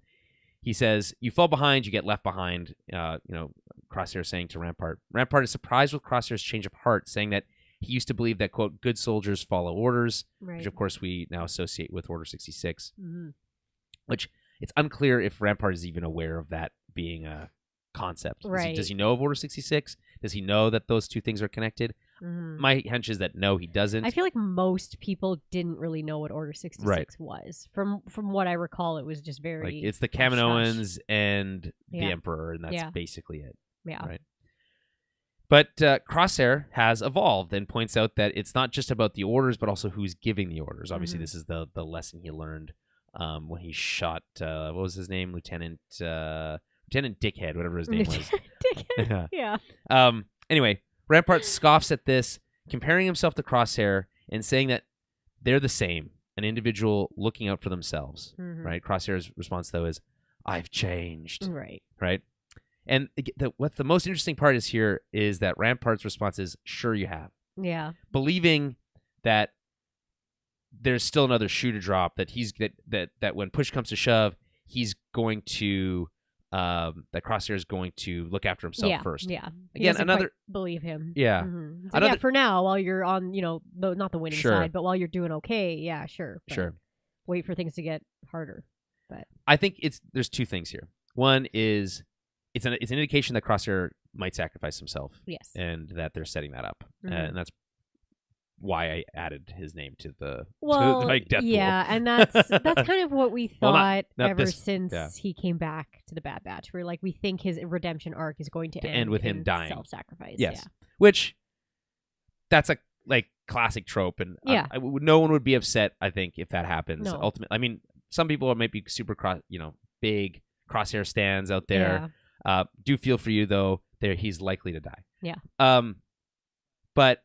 he says, "You fall behind, you get left behind." Crosshair saying to Rampart. Rampart is surprised with Crosshair's change of heart, saying that he used to believe that, quote, good soldiers follow orders, which of course we now associate with Order 66. Which it's unclear if Rampart is even aware of that being a concept. Right. Does he know of Order 66? Does he know that those two things are connected? My hunch is that no, he doesn't. I feel like most people didn't really know what Order 66 was. From what I recall, it was just very... Like, it's the Kaminoans and the Emperor, and that's basically it. Yeah. Right. But Crosshair has evolved and points out that it's not just about the orders, but also who's giving the orders. Obviously, this is the lesson he learned when he shot, what was his name? Lieutenant Dickhead, whatever his name was. Dickhead, yeah. Anyway, Rampart scoffs at this, comparing himself to Crosshair and saying that they're the same, an individual looking out for themselves, right? Crosshair's response, though, is, "I've changed." Right? And what's the most interesting part is here is that Rampart's response is, "Sure you have." Yeah. Believing that there's still another shoe to drop, that that when push comes to shove, he's going to that Crosshair is going to look after himself first. Yeah. Again, another believe him. Yeah. Like, for now, while you're on, not the winning side, but while you're doing okay, yeah, sure. Sure. Wait for things to get harder. But I think there's two things here. One is it's an indication that Crosshair might sacrifice himself. Yes. And that they're setting that up. And that's why I added his name to the death yeah, pool. And that's kind of what we thought not since he came back to the Bad Batch. We're like, we think his redemption arc is going to end with him dying, self-sacrifice. Yes, yeah. Which that's a classic trope, and no one would be upset, I think, if that happens. No. Ultimately, I mean, some people might be super big Crosshair stands out there. Yeah. Do feel for you though. He's likely to die. Yeah. But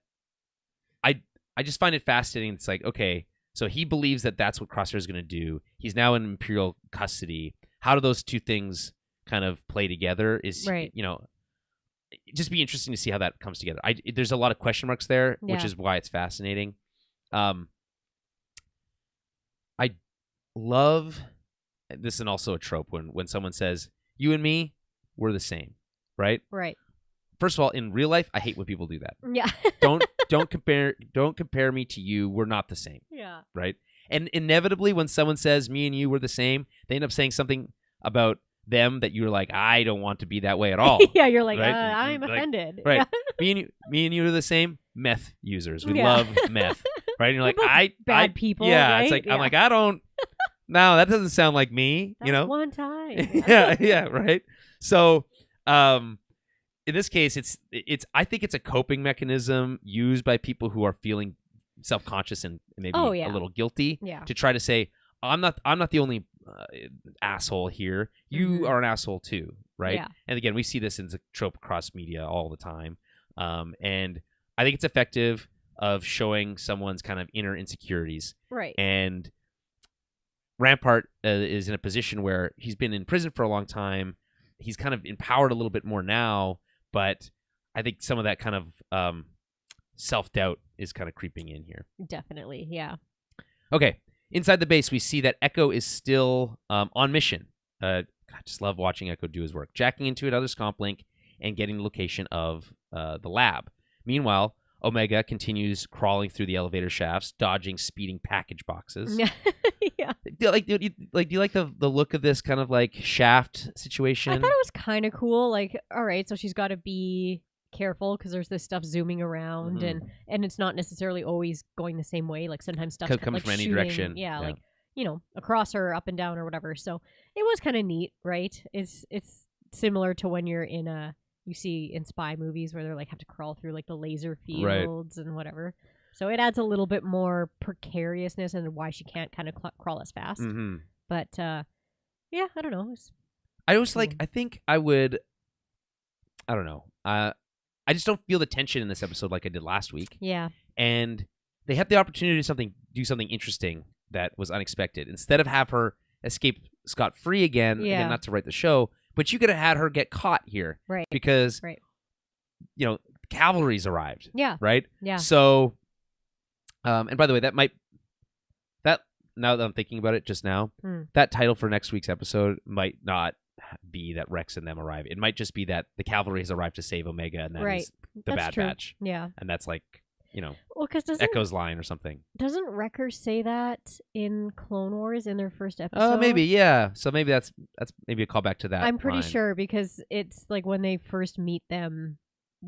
I just find it fascinating. It's like, okay, so he believes that that's what Crosshair is going to do. He's now in Imperial custody. How do those two things kind of play together? Just be interesting to see how that comes together. There's a lot of question marks there, which is why it's fascinating. I love this, and also a trope when someone says, "You and me, we're the same," right? Right. First of all, in real life, I hate when people do that. Yeah. Don't compare me to you. We're not the same. Yeah. Right. And inevitably, when someone says me and you were the same, they end up saying something about them that you're like, I don't want to be that way at all. Yeah. You're like, right? I'm offended. Right. Yeah. me and you are the same. Meth users. We love meth. Right. And you're like, bad people. Yeah. Right? It's like I'm like, I don't. No, that doesn't sound like me. That's one time. Yeah. Right. So, in this case, I think it's a coping mechanism used by people who are feeling self-conscious and maybe a little guilty to try to say, I'm not the only asshole here. You are an asshole too, right? Yeah. And again, we see this in the trope across media all the time, and I think it's effective of showing someone's kind of inner insecurities. Right. And Rampart is in a position where he's been in prison for a long time. He's kind of empowered a little bit more now. But I think some of that kind of self-doubt is kind of creeping in here. Definitely, yeah. Okay. Inside the base, we see that Echo is still on mission. I just love watching Echo do his work. Jacking into another scomp link and getting the location of the lab. Meanwhile, Omega continues crawling through the elevator shafts, dodging speeding package boxes. Yeah. Do you like the look of this kind of like shaft situation? I thought it was kind of cool. Like, all right, so she's got to be careful because there's this stuff zooming around, and it's not necessarily always going the same way. Like sometimes stuff comes from any direction. Yeah, like across or up and down or whatever. So it was kind of neat, right? It's similar to when you're in you see in spy movies where they're like have to crawl through like the laser fields and whatever. So it adds a little bit more precariousness and why she can't kind of crawl as fast. But yeah, I don't know. I was like, I think I would. I don't know. I just don't feel the tension in this episode like I did last week. Yeah. And they had the opportunity to do something interesting that was unexpected. Instead of have her escape scot-free again. Yeah. Again, not to write the show, but you could have had her get caught here. Right. Because, right. Cavalry's arrived. Yeah. Right? Yeah. So, and by the way, now that I'm thinking about it just now, that title for next week's episode might not be that Rex and them arrive. It might just be that the cavalry has arrived to save Omega, and that is the Bad Batch. Yeah. And that's like, well, because Echo's line or something. Doesn't Wrecker say that in Clone Wars in their first episode? Oh, maybe, yeah. So maybe that's maybe a callback to that. I'm pretty line. sure, because it's like when they first meet them,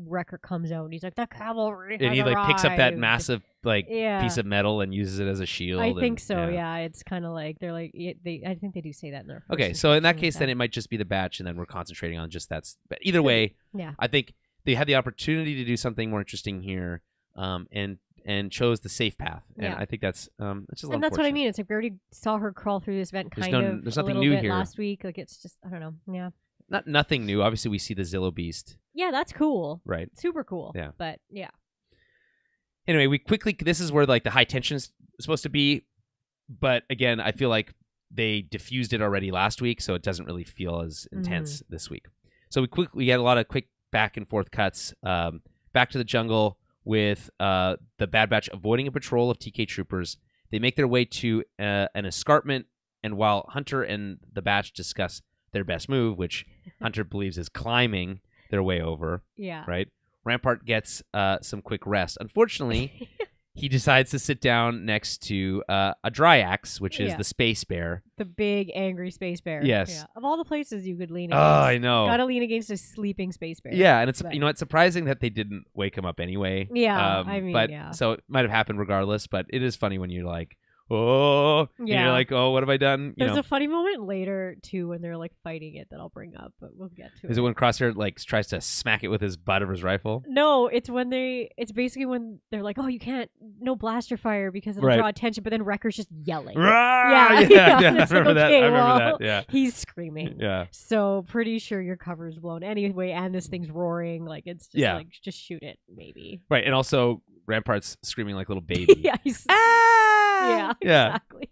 Wrecker comes out and he's like, the cavalry has and he like arrived. picks up that massive piece of metal and uses it as a shield. I think so. Yeah, it's kind of like they're like I think they do say that in their. Okay, so in that case, then it might just be the Batch, and then we're concentrating on just that. But either way, yeah, I think they had the opportunity to do something more interesting here, and chose the safe path, and I think that's it's just. And that's what I mean. It's like we already saw her crawl through this vent there's nothing a new bit here last week. Like it's just I don't know. Yeah. Nothing new. Obviously, we see the Zillo Beast. Yeah, that's cool. Right. Super cool. Yeah. But yeah. Anyway, this is where like the high tension is supposed to be, but again, I feel like they diffused it already last week, so it doesn't really feel as intense this week. So we get a lot of quick back and forth cuts. Back to the jungle with the Bad Batch avoiding a patrol of TK troopers. They make their way to an escarpment, and while Hunter and the Batch discuss their best move, which Hunter believes is climbing their way over. Yeah. Right? Rampart gets some quick rest. Unfortunately, he decides to sit down next to a Dryax, which is the space bear. The big, angry space bear. Yes. Yeah. Of all the places you could lean against. Oh, I know. Gotta lean against a sleeping space bear. Yeah, and it's it's surprising that they didn't wake him up anyway. Yeah, So it might have happened regardless, but it is funny when you're like, oh, and you're like, oh, what have I done? There's a funny moment later too when they're like fighting it that I'll bring up, but we'll get to it. Is it when Crosshair like tries to smack it with his butt of his rifle? No, it's basically when they're like, oh, you can't, no blaster fire because it'll draw attention, but then Wrecker's just yelling. Yeah. I remember that. I remember that. Yeah. He's screaming. Yeah. So pretty sure your cover's blown anyway, and this thing's roaring. Like it's just like just shoot it, maybe. Right, and also Rampart's screaming like a little baby. Yeah. Yeah, exactly.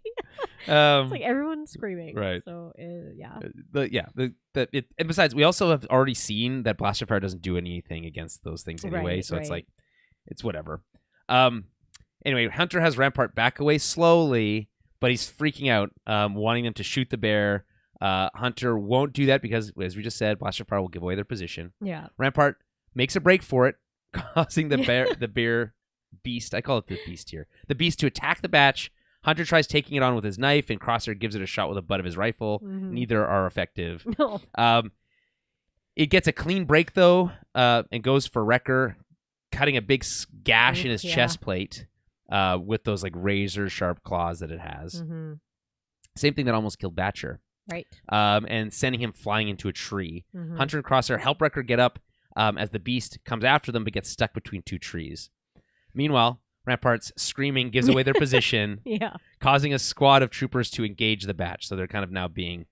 It's like everyone's screaming. Right. So, yeah. And besides, we also have already seen that blaster fire doesn't do anything against those things anyway, so it's like, it's whatever. Anyway, Hunter has Rampart back away slowly, but he's freaking out, wanting them to shoot the bear. Hunter won't do that because, as we just said, blaster fire will give away their position. Yeah. Rampart makes a break for it, causing the bear beast, I call it the beast here, the beast to attack the Batch. Hunter tries taking it on with his knife, and Crosshair gives it a shot with the butt of his rifle. Neither are effective. No. It gets a clean break though, and goes for Wrecker, cutting a big gash in his chest plate with those like razor sharp claws that it has. Same thing that almost killed Batcher. Right. And sending him flying into a tree. Hunter and Crosshair help Wrecker get up as the beast comes after them, but gets stuck between two trees. Meanwhile, Rampart's screaming gives away their position, causing a squad of troopers to engage the Batch. So they're kind of now being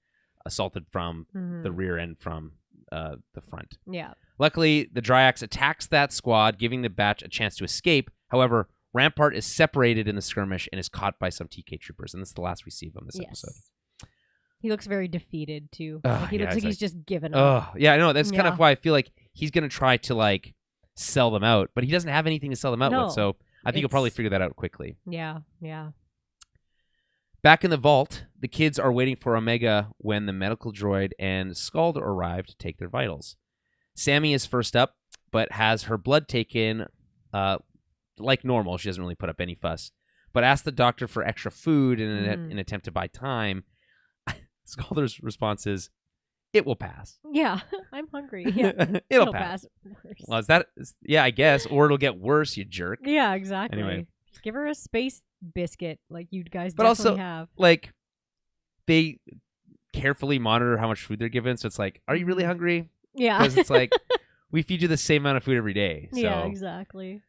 assaulted from the rear and from the front. Yeah. Luckily, the Dryax attacks that squad, giving the Batch a chance to escape. However, Rampart is separated in the skirmish and is caught by some TK troopers, and this is the last we see of him this episode. He looks very defeated too. He looks like he's just given up. Oh, yeah, I know. That's kind of why I feel like he's going to try to like sell them out, but he doesn't have anything to sell them out with, so I think he'll probably figure that out quickly. Yeah, yeah. Back in the vault, the kids are waiting for Omega when the medical droid and Scald arrive to take their vitals. Sammy is first up, but has her blood taken like normal. She doesn't really put up any fuss, but asks the doctor for extra food in an attempt to buy time. Scalder's response is, "It will pass." Yeah, I'm hungry. Yeah, it'll pass. Well, I guess, or it'll get worse, you jerk. Yeah, exactly. Anyway, just give her a space biscuit, like you guys but definitely also, have. Like, they carefully monitor how much food they're given, so it's like, are you really hungry? Yeah, because it's like we feed you the same amount of food every day. So. Yeah, exactly.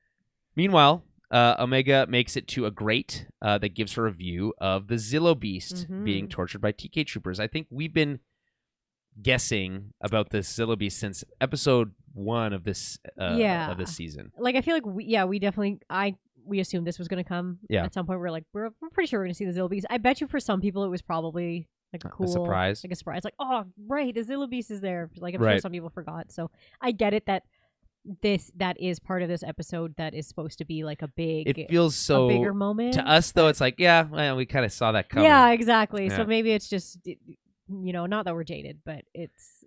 Meanwhile, Omega makes it to a grate that gives her a view of the Zillo Beast being tortured by TK troopers. I think we've been guessing about this Zillo Beast since episode 1 of this of this season. Like, I feel like we definitely we assumed this was going to come at some point. We're pretty sure we're going to see the Zillo Beast. I bet you for some people it was probably like a cool surprise. Like a surprise. Like, oh, right, the Zilla Beast is there. Like, I'm Right. sure some people forgot. So I get it that that is part of this episode that is supposed to be like a bigger moment to us, though. It's like, yeah, well, we kind of saw that coming. Yeah, exactly. Yeah. So maybe it's just, not that we're jaded, but it's,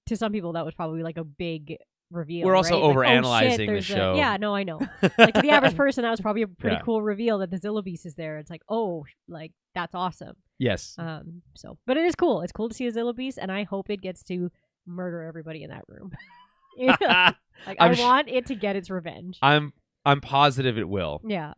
to some people that was probably like a big reveal. We're also right? overanalyzing the show. Yeah, no, I know. Like, to the average person, that was probably a pretty Yeah. cool reveal that the Zilla Beast is there. It's like, oh, like, that's awesome. Yes. But it is cool. It's cool to see a Zilla Beast, and I hope it gets to murder everybody in that room. Like, I want it to get its revenge. I'm positive it will. Yeah.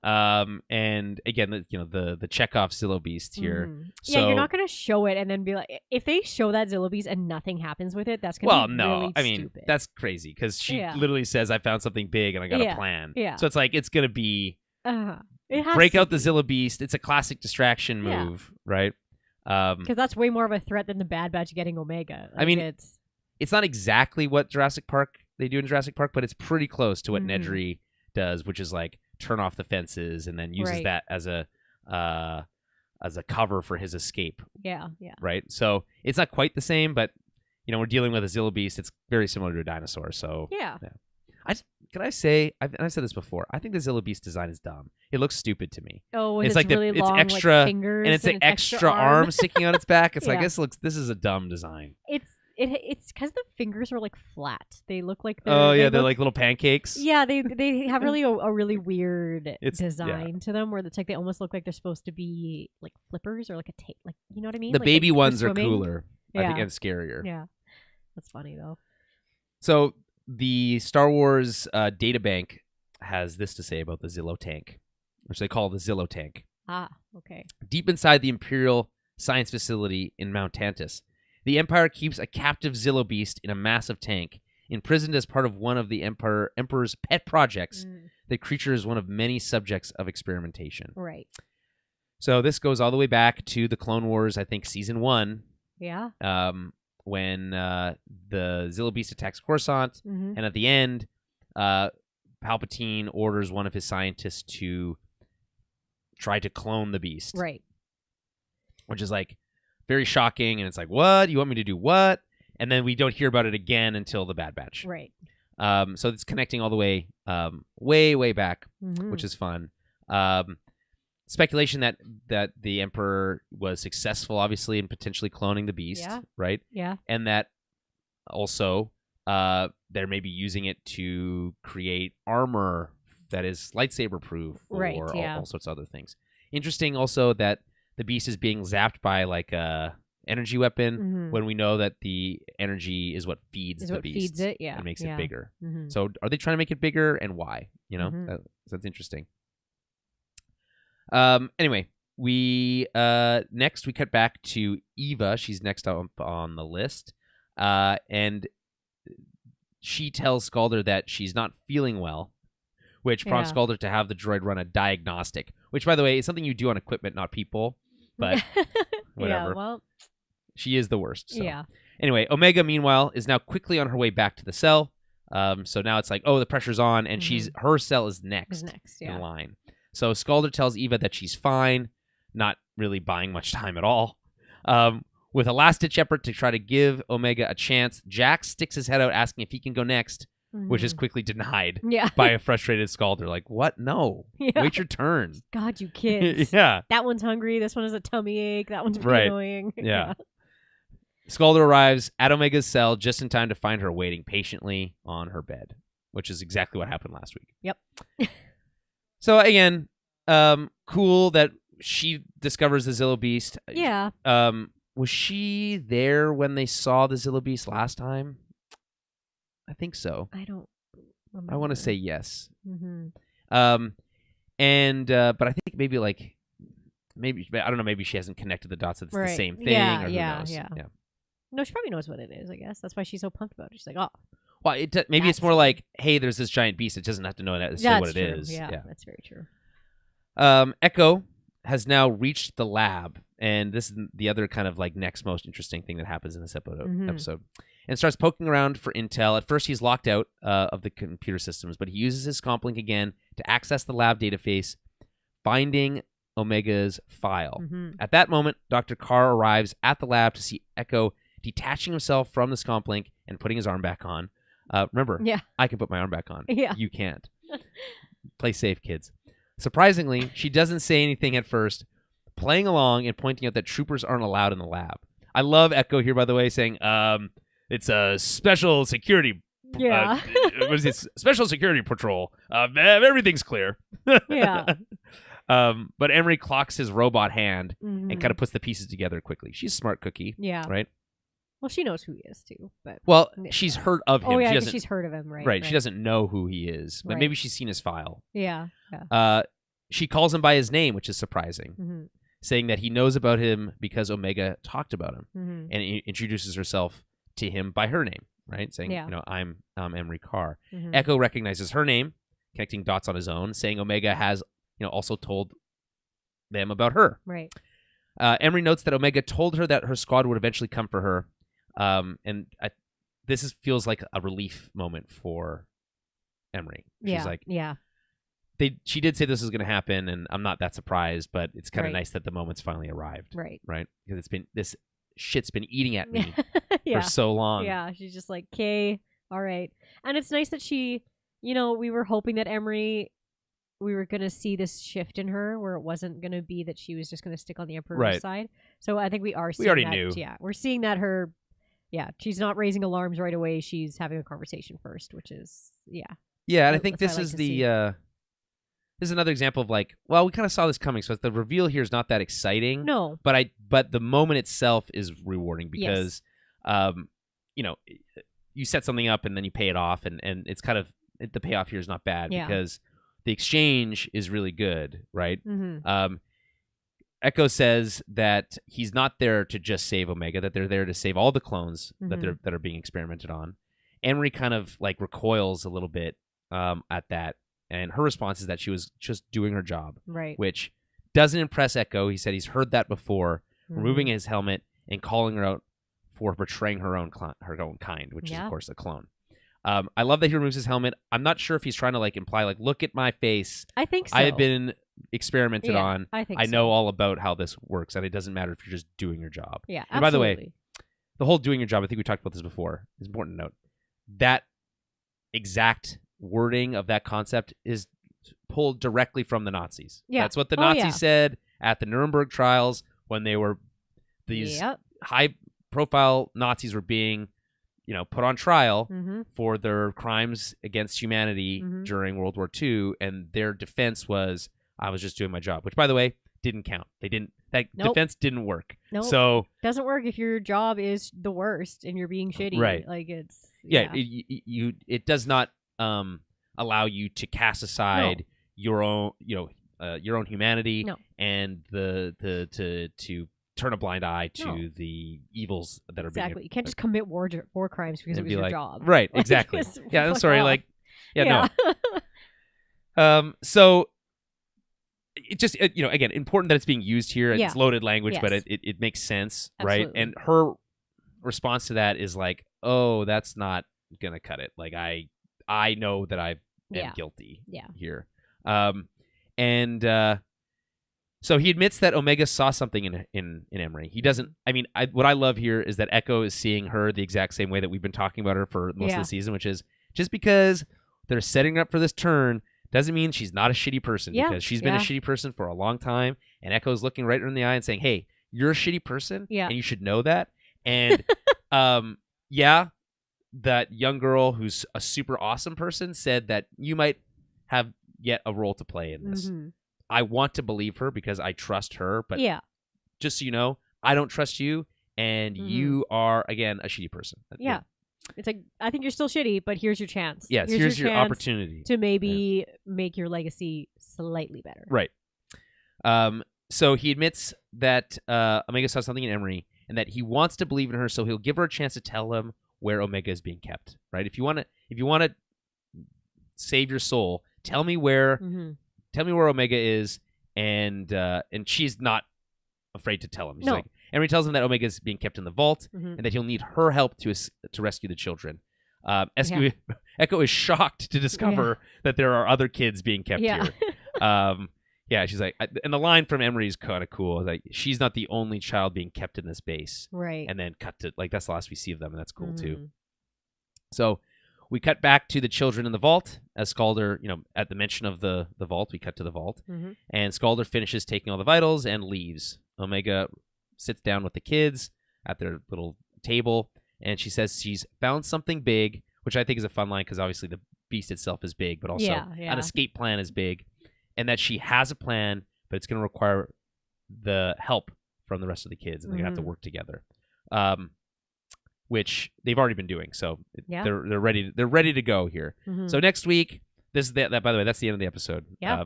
And again, the Chekhov Zilla Beast here. Mm-hmm. So, yeah, you're not gonna show it and then be like, if they show that Zilla Beast and nothing happens with it, that's gonna be really I mean, stupid. that's crazy because she literally says, "I found something big and I got a plan." Yeah. So it's like it's gonna be it has break to out be. the Zilla Beast. It's a classic distraction move, right? Because that's way more of a threat than the Bad Batch getting Omega. Like, I mean, it's not exactly what they do in Jurassic Park, but it's pretty close to what Nedry does, which is like turn off the fences and then uses that as a cover for his escape. Yeah. Right. So it's not quite the same, but we're dealing with a Zilla Beast. It's very similar to a dinosaur. So yeah. Can I say? I've said this before. I think the Zilla Beast design is dumb. It looks stupid to me. Oh, it's like really long, it's extra, like, fingers and it's an extra arm sticking on its back. It's like this is a dumb design. It's because the fingers are like flat. They look like they're like little pancakes. Yeah, they have really a really weird design to them, where it's like they almost look like they're supposed to be like flippers or like a tape. Like, you know what I mean? The like baby ones are cooler, yeah. I think, and scarier. Yeah, that's funny though. So the Star Wars databank has this to say about the Zillo tank, which they call the Zillo tank. Ah, okay. Deep inside the Imperial Science Facility in Mount Tantus, the Empire keeps a captive Zillo Beast in a massive tank. Imprisoned as part of one of the Emperor's pet projects, the creature is one of many subjects of experimentation. Right. So this goes all the way back to the Clone Wars, I think, Season 1. Yeah. When the Zillo Beast attacks Coruscant, and at the end, Palpatine orders one of his scientists to try to clone the beast. Right. Which is like very shocking, and it's like, what? You want me to do what? And then we don't hear about it again until the Bad Batch. Right. So it's connecting all the way, way back, which is fun. Speculation that the Emperor was successful, obviously, in potentially cloning the beast, right? Yeah. And that also they're maybe using it to create armor that is lightsaber proof, or all sorts of other things. Interesting also that the beast is being zapped by like a energy weapon when we know that the energy is what feeds the beast. Feeds it, and makes it bigger. So are they trying to make it bigger, and why? That's interesting. Anyway, we next we cut back to Eva. She's next up on the list, and she tells Scalder that she's not feeling well, which prompts Scalder to have the droid run a diagnostic. Which, by the way, is something you do on equipment, not people. But whatever. Yeah, well, she is the worst. So. Yeah. Anyway, Omega, meanwhile, is now quickly on her way back to the cell. So now it's like, the pressure's on, and her cell is next in line. So Scalder tells Eva that she's fine, not really buying much time at all. With a last-ditch effort to try to give Omega a chance, Jack sticks his head out asking if he can go next, which is quickly denied by a frustrated Scalder. Like, what? No. Wait your turn. God, you kids. Yeah. That one's hungry. This one has a tummy ache. That one's pretty annoying. Yeah. Scalder arrives at Omega's cell just in time to find her waiting patiently on her bed, which is exactly what happened last week. Yep. So, again, cool that she discovers the Zillo Beast. Yeah. Was she there when they saw the Zillo Beast last time? I think so. I don't remember. I want to say yes. Mm-hmm. But I think maybe I don't know. Maybe she hasn't connected the dots. That it's the same thing. Yeah, or who knows. Yeah. No, she probably knows what it is. I guess that's why she's so pumped about it. She's like, oh. Well, maybe it's more like, hey, there's this giant beast. It doesn't have to know what it is. Yeah, that's very true. Echo has now reached the lab, and this is the other kind of like next most interesting thing that happens in this episode. And starts poking around for intel. At first, he's locked out of the computer systems, but he uses his comp link again to access the lab database, finding Omega's file. Mm-hmm. At that moment, Dr. Carr arrives at the lab to see Echo detaching himself from the scomp link and putting his arm back on. Remember, I can put my arm back on. Yeah. You can't. Play safe, kids. Surprisingly, she doesn't say anything at first, playing along and pointing out that troopers aren't allowed in the lab. I love Echo here, by the way, saying, it's a special security. Yeah. What is this? Special security patrol. Everything's clear. Yeah. But Emery clocks his robot hand Mm-hmm. and kind of puts the pieces together quickly. She's a smart cookie. Yeah. Right? Well, she knows who he is, too. But Well, she's heard of him. Oh, yeah, she she's heard of him, right? Right. She doesn't know who he is, but Right. maybe she's seen his file. Yeah. Yeah. She calls him by his name, which is surprising, Mm-hmm. saying that he knows about him because Omega talked about him, Mm-hmm. and introduces herself to him by her name, right? Saying, Yeah. you know, I'm Emery Carr. Mm-hmm. Echo recognizes her name, connecting dots on his own, saying Omega has, you know, also told them about her. Right. Emery notes that Omega told her that her squad would eventually come for her, and this feels like a relief moment for Emery. She's like, yeah. She did say this was going to happen, and I'm not that surprised, but it's kind of Right. nice that the moment's finally arrived. Right. Right? Because this shit's been eating at me Yeah. for so long. Yeah. She's just like, okay, all right. And it's nice that she, you know, we were hoping that Emery, we were going to see this shift in her where it wasn't going to be that she was just going to stick on the Emperor's Right. side. So I think we are seeing already that. knew. Yeah. We're seeing that she's not raising alarms right away. She's having a conversation first, which is, Yeah, and I think That's this what I is like to the see. this is another example of like, well, we kind of saw this coming, so the reveal here is not that exciting. No. But the moment itself is rewarding Yes. because you know, you set something up and then you pay it off, and it's kind of the payoff here is not bad Yeah. because the exchange is really good, right? Mm-hmm. Echo says that he's not there to just save Omega, that they're there to save all the clones Mm-hmm. that are being experimented on. Emery kind of like recoils a little bit at that, and her response is that she was just doing her job, Right. which doesn't impress Echo. He said he's heard that before, Mm-hmm. removing his helmet and calling her out for betraying her own kind, which is Yeah. of course a clone. I love that he removes his helmet. I'm not sure if he's trying to like imply like, look at my face. I think so. I have been experimented Yeah, on. I think I so. know all about how this works, and it doesn't matter if you're just doing your job. Yeah, And by the way, absolutely. the whole doing your job, I think we talked about this before. It's important to note that exact wording of that concept is pulled directly from the Nazis. Yeah. That's what the Oh, Nazis yeah. said at the Nuremberg trials when they were these Yep. high-profile Nazis were being, you know, put on trial Mm-hmm. for their crimes against humanity Mhm. during World War II, and their defense was, I was just doing my job, which, by the way, didn't count. That Nope. defense didn't work. Nope. So, Doesn't work if your job is the worst and you're being shitty. Right. Like it's yeah, it does not allow you to cast aside your own, your own humanity No. and to turn a blind eye to No. the evils that are Exactly. You can't just commit war crimes because it and was be your like, job. right? Like, Exactly. just Yeah, I'm fuck sorry. off. Like, no. So it just again, important that it's being used here. Yeah. It's loaded language, but Yes. it makes sense, Absolutely. right? And her response to that is like, oh, that's not gonna cut it. Like I know that I am Yeah. guilty Yeah. here. So he admits that Omega saw something in Emery. He doesn't. I mean, what I love here is that Echo is seeing her the exact same way that we've been talking about her for most of Yeah. the season, which is just because they're setting her up for this turn doesn't mean she's not a shitty person, Yeah, because she's been a yeah. shitty person for a long time, and Echo's looking right her in the eye and saying, hey, you're a shitty person, Yeah. and you should know that. And yeah, that young girl who's a super awesome person said that you might have yet a role to play in this. Mhm. I want to believe her because I trust her, but Yeah. just so you know, I don't trust you, and Mhm. you are, again, a shitty person. Yeah. It's like, I think you're still shitty, but here's your chance. Yes, here's your chance opportunity. to maybe make your legacy slightly better. Right. So he admits that Omega saw something in Emery, and that he wants to believe in her, so he'll give her a chance to tell him where Omega is being kept. Right? If you want to save your soul, tell me where Mm-hmm. Omega is, and she's not afraid to tell him. She's No. like, Emery tells him that Omega is being kept in the vault, Mm-hmm. and that he'll need her help to rescue the children. Echo is shocked to discover that there are other kids being kept Yeah. here. Yeah, she's like, and the line from Emery is kind of cool. Like, she's not the only child being kept in this base. Right. And then cut to, like, that's the last we see of them, and that's cool, too. Mhm. So we cut back to the children in the vault. As Scalder, at the mention of the vault, we cut to the vault. Mhm. And Scalder finishes taking all the vitals and leaves. Omega sits down with the kids at their little table, and she says she's found something big, which I think is a fun line because obviously the beast itself is big, but also an escape plan is big. And that she has a plan, but it's going to require the help from the rest of the kids, and they're going to have to work together, which they've already been doing. So they're ready. They're ready to go here. Mm-hmm. So next week, this is that. By the way, that's the end of the episode. Yeah.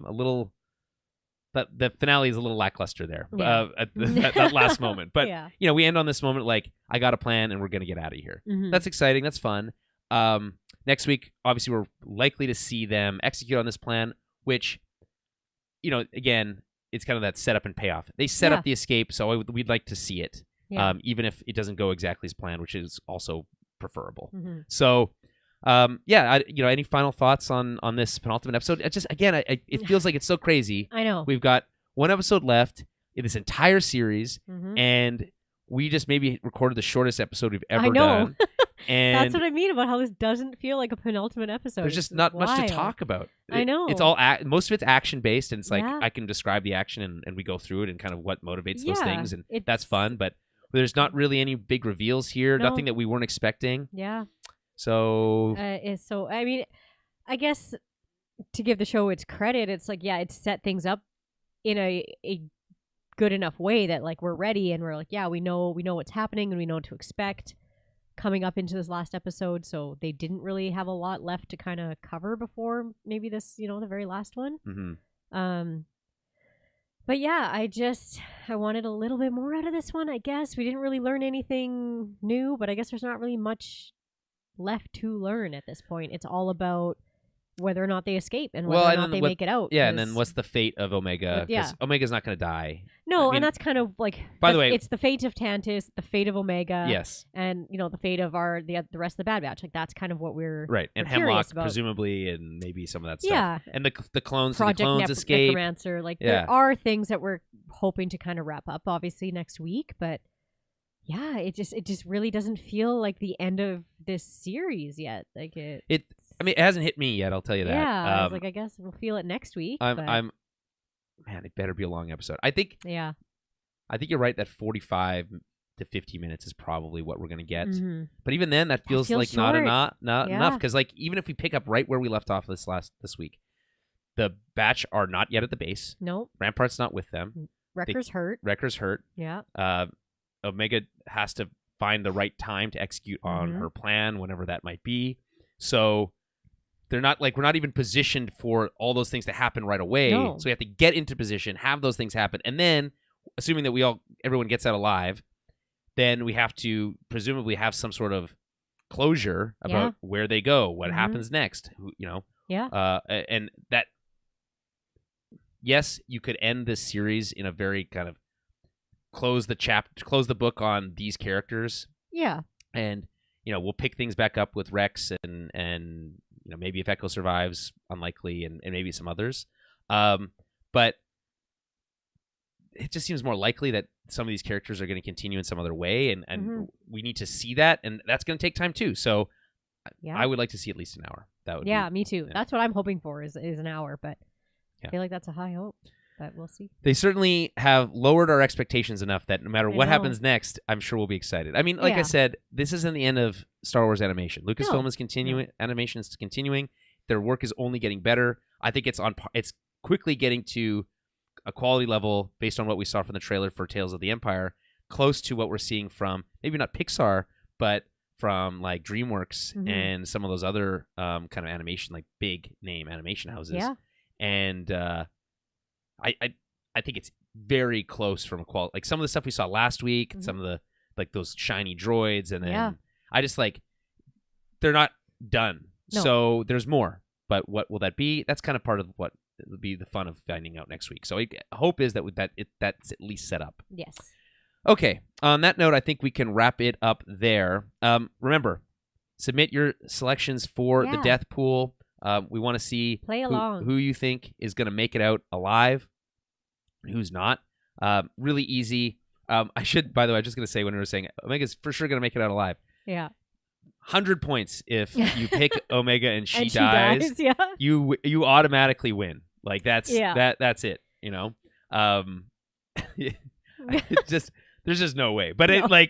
But the finale is a little lackluster there at that last moment. But we end on this moment like, I got a plan, and we're going to get out of here. Mm-hmm. That's exciting. That's fun. Next week, obviously, we're likely to see them execute on this plan, which, again, it's kind of that setup and payoff. They set up the escape, so we'd like to see it, even if it doesn't go exactly as planned, which is also preferable. Mm-hmm. So, any final thoughts on this penultimate episode? It feels like it's so crazy. I know. We've got one episode left in this entire series, mm-hmm. and we just maybe recorded the shortest episode we've ever done. And that's what I mean about how this doesn't feel like a penultimate episode. There's just not much to talk about. I know. It's all most of it's action based, and it's like I can describe the action and we go through it and kind of what motivates those things, and that's fun. But there's not really any big reveals here. No. Nothing that we weren't expecting. Yeah. So. I mean, I guess to give the show its credit, it's like it's set things up in a good enough way that like we're ready and we're like we know what's happening and we know what to expect coming up into this last episode. So they didn't really have a lot left to kind of cover before maybe this the very last one. Mm-hmm. But I wanted a little bit more out of this one. I guess we didn't really learn anything new, but I guess there's not really much left to learn at this point. It's all about whether or not they escape and whether or not they make it out. Yeah, and then what's the fate of Omega? Because Omega's not going to die. No, and that's kind of like... By the way... It's the fate of Tantus, the fate of Omega. Yes. And, the fate of the rest of the Bad Batch. Like, that's kind of what we're... Right, and we're Hemlock, presumably, and maybe some of that stuff. Yeah. And the clones, Project escape. Necromancer. Like, there are things that we're hoping to kind of wrap up, obviously, next week, but... Yeah, it just really doesn't feel like the end of this series yet. Like it hasn't hit me yet. I'll tell you that. Yeah, I was like, I guess we'll feel it next week. Man, it better be a long episode. I think you're right that 45 to 50 minutes is probably what we're gonna get. Mm-hmm. But even then, that feels like short. not enough. Because like even if we pick up right where we left off this week, the Batch are not yet at the base. Nope. Rampart's not with them. Wrecker's hurt. Wrecker's hurt. Yeah. Omega has to find the right time to execute on her plan, whenever that might be. So we're not even positioned for all those things to happen right away. No. So we have to get into position, have those things happen, and then, assuming that everyone gets out alive, then we have to presumably have some sort of closure about where they go, what happens next. And that. Yes, you could end this series in a very kind of close the book on these characters. Yeah. And, we'll pick things back up with Rex and maybe if Echo survives, unlikely, and maybe some others. But it just seems more likely that some of these characters are going to continue in some other way, and we need to see that, and that's going to take time too. So I would like to see at least an hour. That would be, me too. Yeah. That's what I'm hoping for is an hour, but I feel like that's a high hope. But we'll see. They certainly have lowered our expectations enough that no matter what happens next, I'm sure we'll be excited. I mean, like I said, this isn't the end of Star Wars animation. Lucasfilm is continuing. Animation is continuing. Their work is only getting better. I think it's quickly getting to a quality level based on what we saw from the trailer for Tales of the Empire, close to what we're seeing from maybe not Pixar, but from like DreamWorks and some of those other kind of animation, like big name animation houses. Yeah. And I think it's very close from a quality. Like some of the stuff we saw last week, some of the like those shiny droids, and then I just like they're not done. No. So there's more. But what will that be? That's kind of part of what will be the fun of finding out next week. So hope is that that's at least set up. Yes. Okay. On that note, I think we can wrap it up there. Remember, submit your selections for the death pool. We want to see Play along. Who you think is going to make it out alive. who's not. Really easy. I should, by the way, I'm just going to say when we were saying Omega's for sure going to make it out alive. Yeah. 100 points if you pick Omega and she and dies. Yeah. You automatically win. Like that's that's it. You know. There's just no way. But No.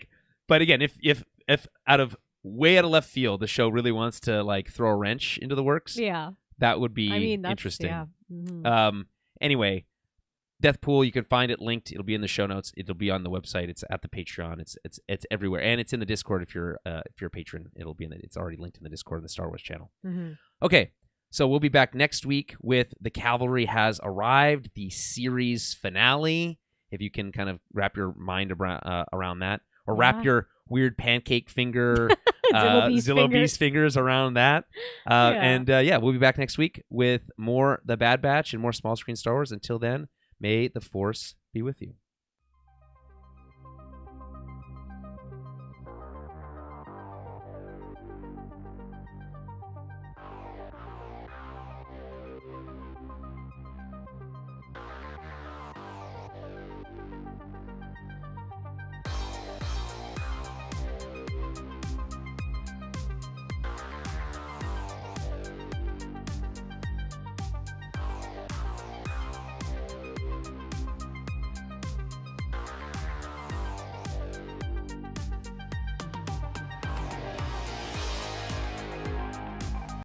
But again, if out of left field, the show really wants to like throw a wrench into the works. Yeah. That would be interesting. Yeah. Mm-hmm. Anyway, Death Pool, you can find it linked. It'll be in the show notes. It'll be on the website. It's at the Patreon. It's everywhere, and it's in the Discord if you're a patron. It'll be it's already linked in the Discord in the Star Wars channel. Mm-hmm. Okay, so we'll be back next week with The Cavalry Has Arrived, the series finale. If you can kind of wrap your mind around that, or wrap your weird pancake finger, Zillow Beast fingers around that. And we'll be back next week with more The Bad Batch and more small screen Star Wars. Until then, may the Force be with you.